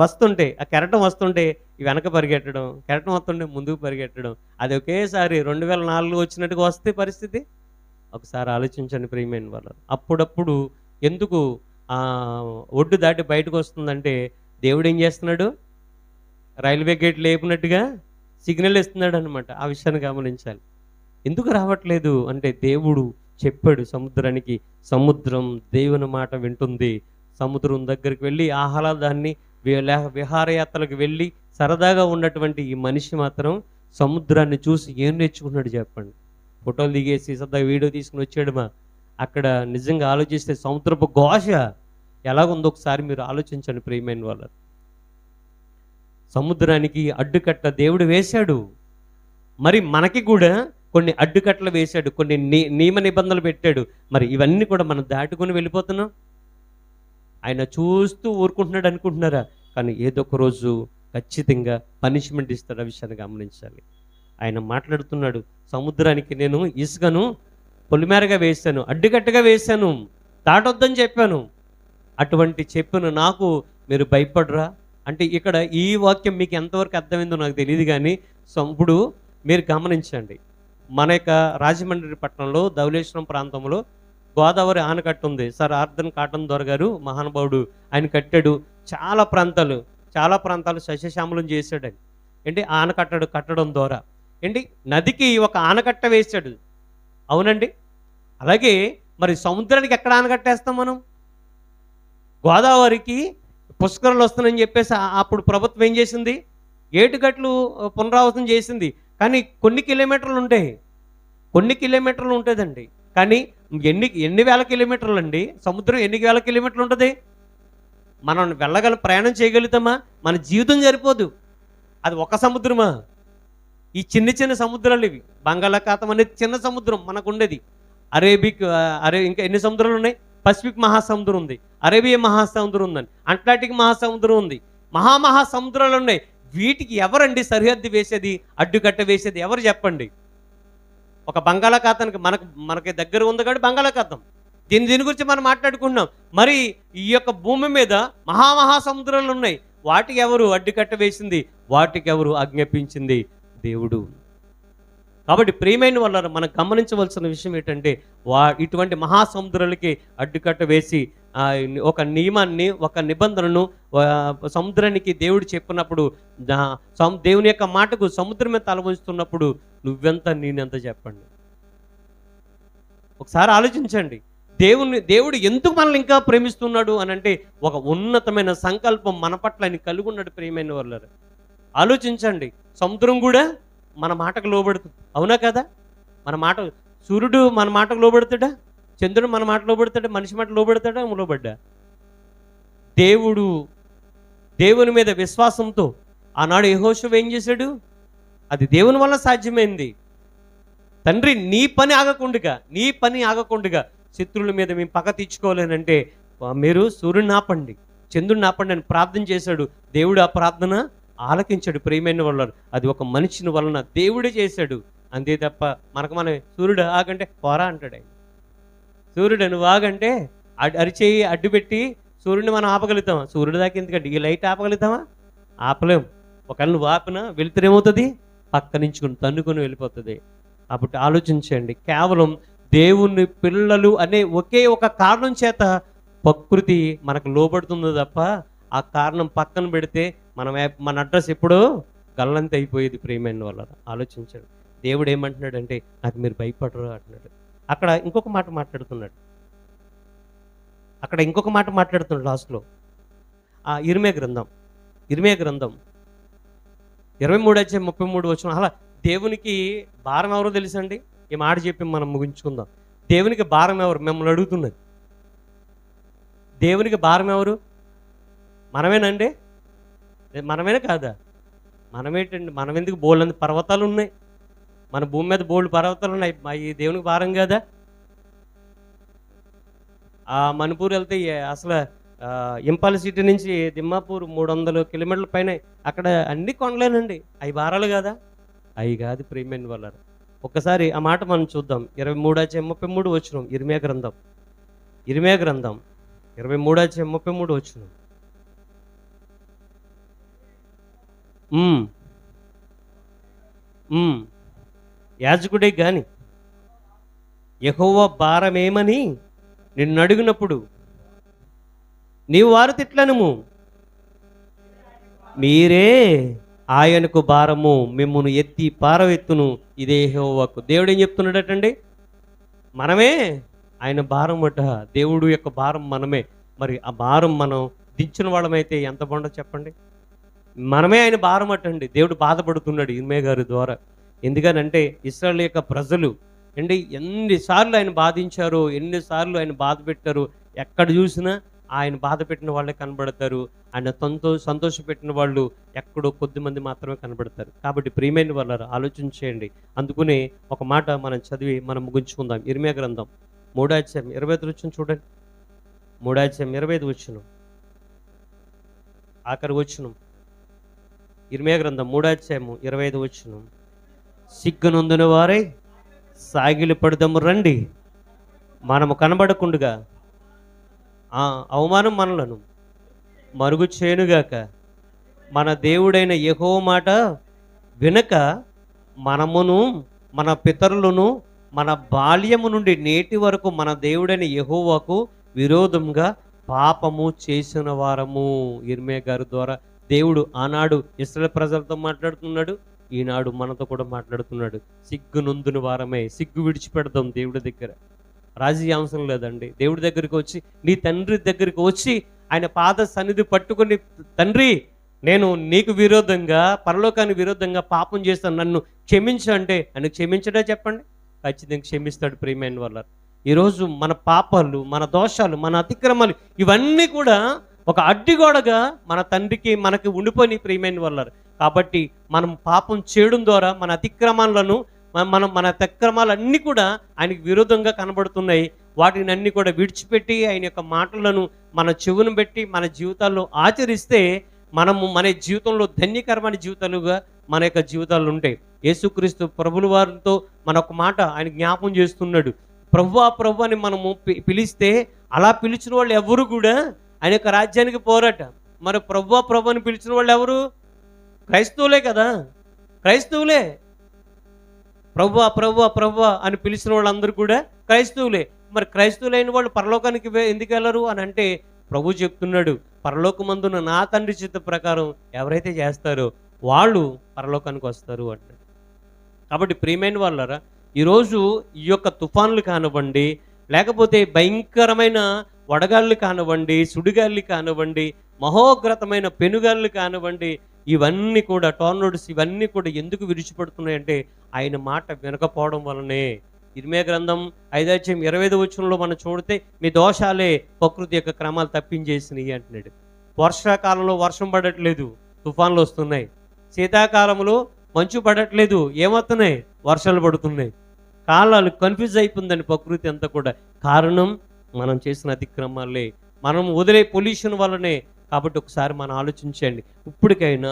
వస్తుంటే ఆ కెరటం వస్తుంటే వెనక పరిగెట్టడం, కెరటం వస్తుంటే ముందుకు పరిగెట్టడం, అది ఒకేసారి 2004 వచ్చినట్టుగా వస్తే పరిస్థితి ఒకసారి ఆలోచించండి ప్రియమైన వాళ్ళు. అప్పుడప్పుడు ఎందుకు ఒడ్డు దాటి బయటకు వస్తుందంటే దేవుడు ఏం చేస్తున్నాడు? రైల్వే గేట్ లేపినట్టుగా సిగ్నల్ ఇస్తున్నాడు అనమాట. ఆ విషయాన్ని గమనించాలి. ఎందుకు రావట్లేదు అంటే దేవుడు చెప్పాడు సముద్రానికి, సముద్రం దేవుని మాట వింటుంది. సముద్రం దగ్గరికి వెళ్ళి ఆహ్లాదాన్ని విహారయాత్రలకు వెళ్ళి సరదాగా ఉన్నటువంటి ఈ మనిషి మాత్రం సముద్రాన్ని చూసి ఏం నేర్చుకున్నాడు చెప్పండి? ఫోటోలు దిగేసి సరదాగా వీడియో తీసుకుని వచ్చాడుమా. అక్కడ నిజంగా ఆలోచిస్తే సముద్రపు ఘోష ఎలాగుందో ఒకసారి మీరు ఆలోచించండి ప్రియమైన వాళ్ళు. సముద్రానికి అడ్డుకట్ట దేవుడు వేశాడు. మరి మనకి కూడా కొన్ని అడ్డుకట్టలు వేశాడు, కొన్ని నియమ నిబంధనలు పెట్టాడు. మరి ఇవన్నీ కూడా మనం దాటుకొని వెళ్ళిపోతున్నాం. ఆయన చూస్తూ ఊరుకుంటున్నాడు అనుకుంటున్నారా? కానీ ఏదో ఒక రోజు ఖచ్చితంగా పనిష్మెంట్ ఇస్తాడు. ఆ విషయాన్ని గమనించాలి. ఆయన మాట్లాడుతున్నాడు, సముద్రానికి నేను ఇసుకను పొలిమేరగా వేశాను, అడ్డుకట్టగా వేశాను, దాటొద్దని చెప్పాను. అటువంటి చెప్పిన నాకు మీరు భయపడరా అంటే ఇక్కడ ఈ వాక్యం మీకు ఎంతవరకు అర్థమైందో నాకు తెలియదు. కానీ ఇప్పుడు మీరు గమనించండి, మన యొక్క రాజమండ్రి పట్టణంలో ధవళేశ్వరం ప్రాంతంలో గోదావరి ఆనకట్ట ఉంది. సార్ ఆర్దన్ కాటన్ దొర గారు మహానుభావుడు, ఆయన కట్టాడు. చాలా ప్రాంతాలు సస్యశ్యామలం చేశాడు. ఆయన ఏంటి కట్టడం ద్వారా ఏంటి నదికి ఒక ఆనకట్ట వేశాడు. అవునండి. అలాగే మరి సముద్రానికి ఎక్కడ ఆనకట్టేస్తాం మనం? గోదావరికి పుష్కరాలు వస్తున్నాయని చెప్పేసి అప్పుడు ప్రభుత్వం ఏం చేసింది? ఏటుగట్లు పునరావృతం చేసింది. కానీ కొన్ని కిలోమీటర్లు ఉంటుందండి. కానీ ఎన్ని వేల కిలోమీటర్లు అండి సముద్రం? ఎన్ని వేల కిలోమీటర్లు ఉంటుంది? మనం ప్రయాణం చేయగలుగుతామా? మన జీవితం సరిపోదు. అది ఒక సముద్రమా? ఈ చిన్న సముద్రాలు ఇవి. బంగాళాఖాతం అనేది చిన్న సముద్రం మనకు ఉండేది. ఇంకా ఎన్ని సముద్రాలు ఉన్నాయి? పసిఫిక్ మహాసముద్రం ఉంది, అరేబియా మహాసముద్రం ఉందండి, అట్లాంటిక్ మహాసముద్రం ఉంది, మహాసముద్రాలు ఉన్నాయి. వీటికి ఎవరండి సరిహద్దు వేసేది, అడ్డుకట్ట వేసేది ఎవరు చెప్పండి? ఒక బంగాళాఖాతానికి మనకి దగ్గర ఉంది కాబట్టి బంగాళాఖాతం. దీని గురించి మనం మాట్లాడుకుంటున్నాం. మరి ఈ యొక్క భూమి మీద మహాసముద్రాలు ఉన్నాయి. వాటికి ఎవరు అడ్డుకట్ట వేసింది? వాటికి ఎవరు ఆజ్ఞాపించింది? దేవుడు. కాబట్టి ప్రియమైన వాళ్ళ మనం గమనించవలసిన విషయం ఏంటంటే ఇటువంటి మహాసముద్రాలకి అడ్డుకట్ట వేసి ఒక నియమాన్ని, ఒక నిబంధనను సముద్రానికి దేవుడు చెప్పినప్పుడు, దేవుని యొక్క మాటకు సముద్రం మీద తలవంచుతున్నప్పుడు నువ్వెంత నేనెంత చెప్పండి. ఒకసారి ఆలోచించండి. దేవుడు ఎందుకు మనల్ని ఇంకా ప్రేమిస్తున్నాడు అని అంటే ఒక ఉన్నతమైన సంకల్పం మన పట్ల ఆయన కలిగి ఉన్నాడు. ప్రియమైన వాళ్ళ ఆలోచించండి. సముద్రం కూడా మన మాటకు లోబడుతుంది. అవునా కదా? సూర్యుడు మన మాటకు లోబడతాడా? చంద్రుడు మన మాట లోబడతాడా? మనిషి మాట లోబడతాడా? లోబడ్డా? దేవుని మీద విశ్వాసంతో ఆనాడు యెహోషువ ఏం చేశాడు? అది దేవుని వల్ల సాధ్యమైంది. తండ్రి నీ పని ఆగకుండగా శత్రువుల మీద మేము పగ తీర్చుకోలేనంటే మీరు సూర్యుడిని ఆపండి, చంద్రుడిని ఆపండి అని ప్రార్థన చేశాడు. దేవుడు ఆ ప్రార్థన ఆలకించాడు. ప్రియమైన వాళ్ళు, అది ఒక మనిషిని వలన దేవుడే చేశాడు. అంతే తప్ప మనమే సూర్యుడు ఆగంటే పోరా అంటాడు. ఆయన సూర్యుడు నువ్వు ఆగంటే అరిచేయి అడ్డుపెట్టి సూర్యుడిని మనం ఆపగలుగుతామా? సూర్యుడు దాకా ఎందుకంటే ఈ లైట్ ఆపగలుగుతామా? ఆపలేం. ఒకవేళ నువ్వు ఆపినా వెళ్తురేమవుతుంది? పక్క నుంచుకుని తన్నుకొని వెళ్ళిపోతుంది. కాబట్టి ఆలోచించండి. కేవలం దేవుని పిల్లలు అనే ఒకే ఒక కారణం చేత ప్రకృతి మనకు లోబడుతుందో తప్ప ఆ కారణం పక్కన పెడితే మన అడ్రస్ ఎప్పుడో గల్లంత అయిపోయేది. ప్రియమైన వాళ్ళ ఆలోచించండి. దేవుడు ఏమంటున్నాడంటే నాకు మీరు భయపడరు అంటున్నాడు. అక్కడ ఇంకొక మాట మాట్లాడుతున్నాడు. లాస్ట్లో. ఇర్మియా గ్రంథం 23:33 అలా దేవునికి భారం ఎవరో తెలుసండి? ఈ మాట చెప్పి మనం ముగించుకుందాం. దేవునికి భారం ఎవరు? మిమ్మల్ని అడుగుతున్నది. దేవునికి భారం ఎవరు? మనమేనండి? మనమేనా కాదా? మనమేంటండి? మనం ఎందుకు? బోల్డంత పర్వతాలు ఉన్నాయి, మన భూమి మీద బోల్డ్ పర్వతాలు ఉన్నాయి. ఈ దేవునికి భారం కదా? మణిపూర్ వెళ్తే అసలు ఇంపాల్ సిటీ నుంచి దిమ్మాపూర్ 300 కిలోమీటర్ల పైన, అక్కడ అన్ని కొండలేనండి. అవి భారాలు కాదా? అవి కాదు ప్రియమైన వాళ్ళారా. ఒక్కసారి ఆ మాట మనం చూద్దాం. 23:33 ఇర్మియా గ్రంథం 23:33 యాజకుడే గాని యెహోవా భారమేమని నిన్ను అడిగినప్పుడు నీవు వారు తిట్లనుము, మీరే ఆయనకు భారము, మిమ్మును ఎత్తి పారవెత్తును, ఇదే యెహోవాకు. దేవుడు ఏం చెప్తున్నాడటండి? మనమే ఆయన భారం అట. దేవుడు యొక్క భారం మనమే. మరి ఆ భారం మనం దించిన వాళ్ళమైతే ఎంత బాగుండో చెప్పండి. మనమే ఆయన భారం అటండి. దేవుడు బాధపడుతున్నాడు ఇర్మియా గారి ద్వారా. ఎందుకనంటే ఇశ్రాయేలు యొక్క ప్రజలు అండి ఎన్నిసార్లు ఆయన బాధించారో, ఎన్నిసార్లు ఆయన బాధ పెట్టారు. ఎక్కడ చూసినా ఆయన బాధ పెట్టిన వాళ్ళే కనబడతారు, ఆయన సంతోష పెట్టిన వాళ్ళు ఎక్కడో కొద్దిమంది మాత్రమే కనబడతారు. కాబట్టి ప్రియమైన వాళ్ళారా, ఆలోచించేయండి. అందుకునే ఒక మాట మనం చదివి మనం ముగించుకుందాం. ఇర్మియా గ్రంథం 3:25 చూడండి. 3:25 ఆఖరి వచనం. ఇర్మియా గ్రంథం 3:25 సిగ్గునందున వారై సాగిలి పడదము రండి, మనము కనబడకుండుగా అవమానం మనలను మరుగు చేనుగాక. మన దేవుడైన యెహోవా మాట వినక మనమును మన పితరులను మన బాల్యము నుండి నేటి వరకు మన దేవుడైన యెహోవాకు విరోధంగా పాపము చేసిన వారము. ఇర్మియా గారి ద్వారా దేవుడు ఆనాడు ఇశ్రాయేలు ప్రజలతో మాట్లాడుతున్నాడు, ఈనాడు మనతో కూడా మాట్లాడుతున్నాడు. సిగ్గునందున వారమే, సిగ్గు విడిచిపెడదాం దేవుడి దగ్గర. రాజీ అవసరం లేదండి. దేవుడి దగ్గరికి వచ్చి, నీ తండ్రి దగ్గరికి వచ్చి ఆయన పాద సన్నిధి పట్టుకొని, తండ్రి నేను నీకు విరోధంగా, పరలోకానికి విరోధంగా పాపం చేస్తాను, నన్ను క్షమించు అంటే ఆయన క్షమించడే చెప్పండి? ఖచ్చితంగా క్షమిస్తాడు ప్రియమైన వాళ్ళ. ఈరోజు మన పాపాలు, మన దోషాలు, మన అతిక్రమాలు ఇవన్నీ కూడా ఒక అడ్డిగోడగా మన తండ్రికి మనకి ఉండిపోయి ప్రియమైన వాళ్ళారు. కాబట్టి మనం పాపం చేయడం ద్వారా మన అతిక్రమాలను మన అతిక్రమాలన్నీ కూడా ఆయనకి విరోధంగా కనబడుతున్నాయి. వాటిని అన్ని కూడా విడిచిపెట్టి ఆయన యొక్క మాటలను మన చెవును పెట్టి మన జీవితాల్లో ఆచరిస్తే మనము మన జీవితంలో ధన్యకరమైన జీవితాలుగా మన యొక్క జీవితాలు ఉంటాయి. యేసుక్రీస్తు ప్రభుల వారితో మన ఒక మాట ఆయన జ్ఞాపం చేస్తున్నాడు. ప్రభువా ప్రభు అని మనము పిలిస్తే అలా పిలిచిన వాళ్ళు ఎవరు కూడా ఆయన యొక్క రాజ్యానికి పోరట. మరి ప్రభువా ప్రభు అని పిలిచిన వాళ్ళు ఎవరు? క్రైస్తవులే కదా, క్రైస్తవులే. ప్రభువా ప్రభువా ప్రభువా అని పిలిచిన వాళ్ళందరూ కూడా క్రైస్తవులే. మరి క్రైస్తవులైన వాళ్ళు పరలోకానికి ఎందుకు వెళ్ళరు అని అంటే ప్రభు చెప్తున్నాడు, పరలోకమందున నా తండ్రి చిత్త ప్రకారం ఎవరైతే చేస్తారో వాళ్ళు పరలోకానికి వస్తారు అంటే. కాబట్టి ప్రియమైన వాళ్ళారా, ఈరోజు ఈ యొక్క తుఫాన్లు కానివ్వండి, లేకపోతే భయంకరమైన వడగాళ్ళు కానివ్వండి, సుడిగాళ్ళు కానివ్వండి, మహోగ్రతమైన పెనుగాళ్ళు కానివ్వండి, ఇవన్నీ కూడా టోర్నడోస్ ఇవన్నీ కూడా ఎందుకు విడిచిపడుతున్నాయంటే ఆయన మాట వినకపోవడం వలనే. ఇర్మియా గ్రంథం 5:25 మనం చూడితే మీ దోషాలే ప్రకృతి యొక్క క్రమాలు తప్పించేసినాయి అంటున్నాడు. వర్షాకాలంలో వర్షం పడట్లేదు, తుఫాన్లు వస్తున్నాయి. శీతాకాలంలో మంచు పడట్లేదు, ఏమవుతున్నాయి? వర్షాలు పడుతున్నాయి. కాలాలు కన్ఫ్యూజ్ అయిపోయిందండి ప్రకృతి అంతా కూడా. కారణం మనం చేసిన అతిక్రమాలే, మనం వదిలే పొల్యూషన్ వల్లనే. కాబట్టి ఒకసారి మనం ఆలోచించండి. ఇప్పటికైనా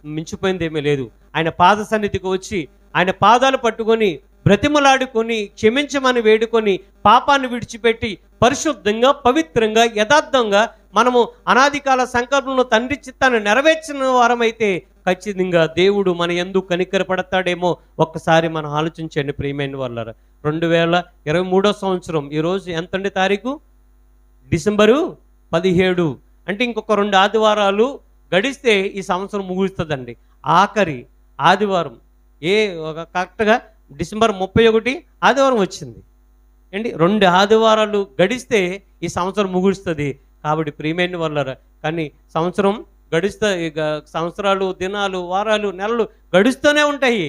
మించిపోయింది ఏమీ లేదు. ఆయన పాద సన్నిధికి వచ్చి ఆయన పాదాలు పట్టుకొని బ్రతిమలాడుకొని క్షమించమని వేడుకొని పాపాన్ని విడిచిపెట్టి పరిశుద్ధంగా, పవిత్రంగా, యథార్థంగా మనము అనాదికాల సంకల్పంలో తండ్రి చిత్తాన్ని నెరవేర్చిన వారమైతే ఖచ్చితంగా దేవుడు మన యందు కనికరపడతాడేమో ఒక్కసారి మనం ఆలోచించండి ప్రియమైన వాళ్ళారా. 2023 సంవత్సరం ఈరోజు ఎంతండి తారీఖు? డిసెంబరు 17. అంటే ఇంకొక 2 ఆదివారాలు గడిస్తే ఈ సంవత్సరం ముగుస్తుందండి. ఆఖరి ఆదివారం కరెక్ట్గా డిసెంబర్ 31 ఆదివారం వచ్చింది. ఏంటి 2 ఆదివారాలు గడిస్తే ఈ సంవత్సరం ముగుస్తుంది. కాబట్టి ప్రియమైన వాళ్ళారా, కానీ సంవత్సరం గడుస్తా ఇక సంవత్సరాలు, దినాలు, వారాలు, నెలలు గడుస్తూనే ఉంటాయి.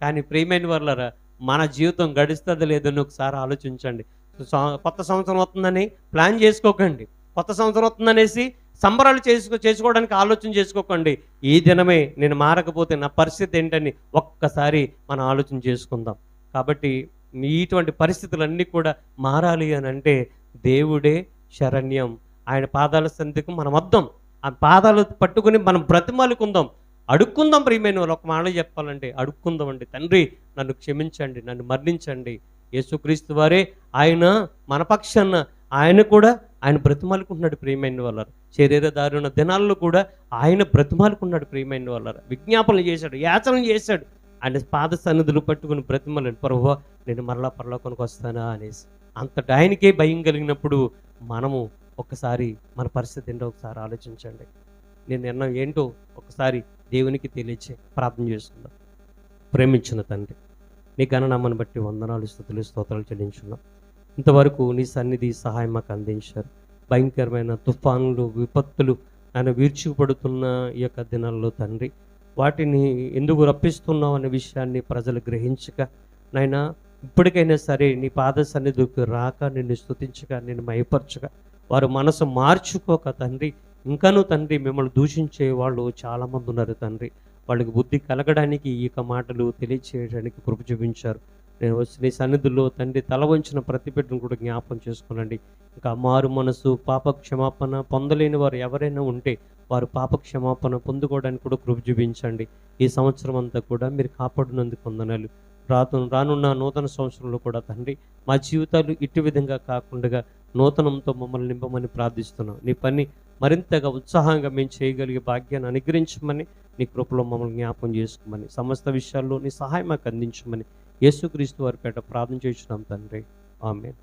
కానీ ప్రియమైన వాళ్ళారా, మన జీవితం గడుస్తుందో లేదో ఒకసారి ఆలోచించండి. కొత్త సంవత్సరం వస్తుందని ప్లాన్ చేసుకోకండి. కొత్త సంవత్సరం వస్తుందనేసి సంబరాలు చేసుకోవడానికి ఆలోచన చేసుకోకండి. ఈ దినమే నేను మారకపోతే నా పరిస్థితి ఏంటని ఒక్కసారి మనం ఆలోచన చేసుకుందాం. కాబట్టి ఇటువంటి పరిస్థితులన్నీ కూడా మారాలి అని అంటే దేవుడే శరణ్యం. ఆయన పాదాల సంధికి మనం వద్దాం. ఆ పాదాలు పట్టుకుని మనం బ్రతిమాలుకుందాం, అడుక్కుందాం. ప్రియమైన వాళ్ళు, ఒక మాట చెప్పాలంటే అడుక్కుందాం అండి. తండ్రి నన్ను క్షమించండి, నన్ను మరణించండి. యేసుక్రీస్తు వారే ఆయన మన పక్షాన ఆయన బ్రతిమాలుకుంటున్నాడు. ప్రియమైన వాళ్ళారు, శరీరధారుణ దినాల్లో కూడా ఆయన బ్రతిమాలుకున్నాడు. ప్రియమైన వాళ్ళారు, విజ్ఞాపనలు చేశాడు, యాచన చేశాడు. ఆయన పాద సన్నిధులు పట్టుకుని బ్రతిమాలాడు, ప్రభువా నేను మరలా పరలోకానికి వస్తానా అనేసి. అంతటి ఆయనకే భయం కలిగినప్పుడు మనము ఒక్కసారి మన పరిస్థితి ఏంటో ఒకసారి ఆలోచించండి. నేను నిర్ణయం ఏంటో ఒకసారి దేవునికి తెలియచే ప్రార్థన చేసుకుందాం. ప్రేమించిన తండ్రి, నీ ఘననామాన్ని బట్టి వందనాలు, స్తుతులు, స్తోత్రాలు చెల్లించున్నాం. ఇంతవరకు నీ సన్నిధి సహాయం మాకు అందించారు. భయంకరమైన తుఫానులు, విపత్తులు ఆయన వీర్చుకుపడుతున్న ఈ యొక్క దినాల్లో తండ్రి, వాటిని ఎందుకు రప్పిస్తున్నావు అనే విషయాన్ని ప్రజలు గ్రహించక, నాయనా ఇప్పటికైనా సరే నీ పాద సన్నిధికి రాక, నిన్ను స్తుతించక, నిన్ను మయపరచక, వారు మనసు మార్చుకోక తండ్రి, ఇంకనూ తండ్రి మిమ్మల్ని దూషించే వాళ్ళు చాలామంది ఉన్నారు తండ్రి. వాళ్ళకి బుద్ధి కలగడానికి ఈ యొక్క మాటలు తెలియచేయడానికి కృప చూపించారు. నేను వచ్చి నీ సన్నిధిలో తండ్రి తల వంచిన ప్రతి బిడ్డను కూడా జ్ఞాపకం చేసుకోనండి. ఇంకా మారు మనసు, పాప క్షమాపణ పొందలేని వారు ఎవరైనా ఉంటే వారు పాప క్షమాపణ పొందుకోవడానికి కూడా కృప చూపించండి. ఈ సంవత్సరం అంతా కూడా మీరు కాపాడినందుకు వందనాలు. రానున్న నూతన సంవత్సరంలో కూడా తండ్రి మా జీవితాలు ఇటు విధంగా కాకుండా నూతనంతో మమ్మల్ని నింపమని ప్రార్థిస్తున్నాం. నీ పని మరింతగా ఉత్సాహంగా మేము చేయగలిగే భాగ్యాన్ని అనుగ్రహించమని, నీ కృపలో మమ్మల్ని జ్ఞాపకం చేసుకోమని, సమస్త విషయాల్లో నీ సహాయం మాకు అందించమని యేసుక్రీస్తు వారి పేట ప్రార్థన చేస్తున్నాం తండ్రి. ఆమేన్.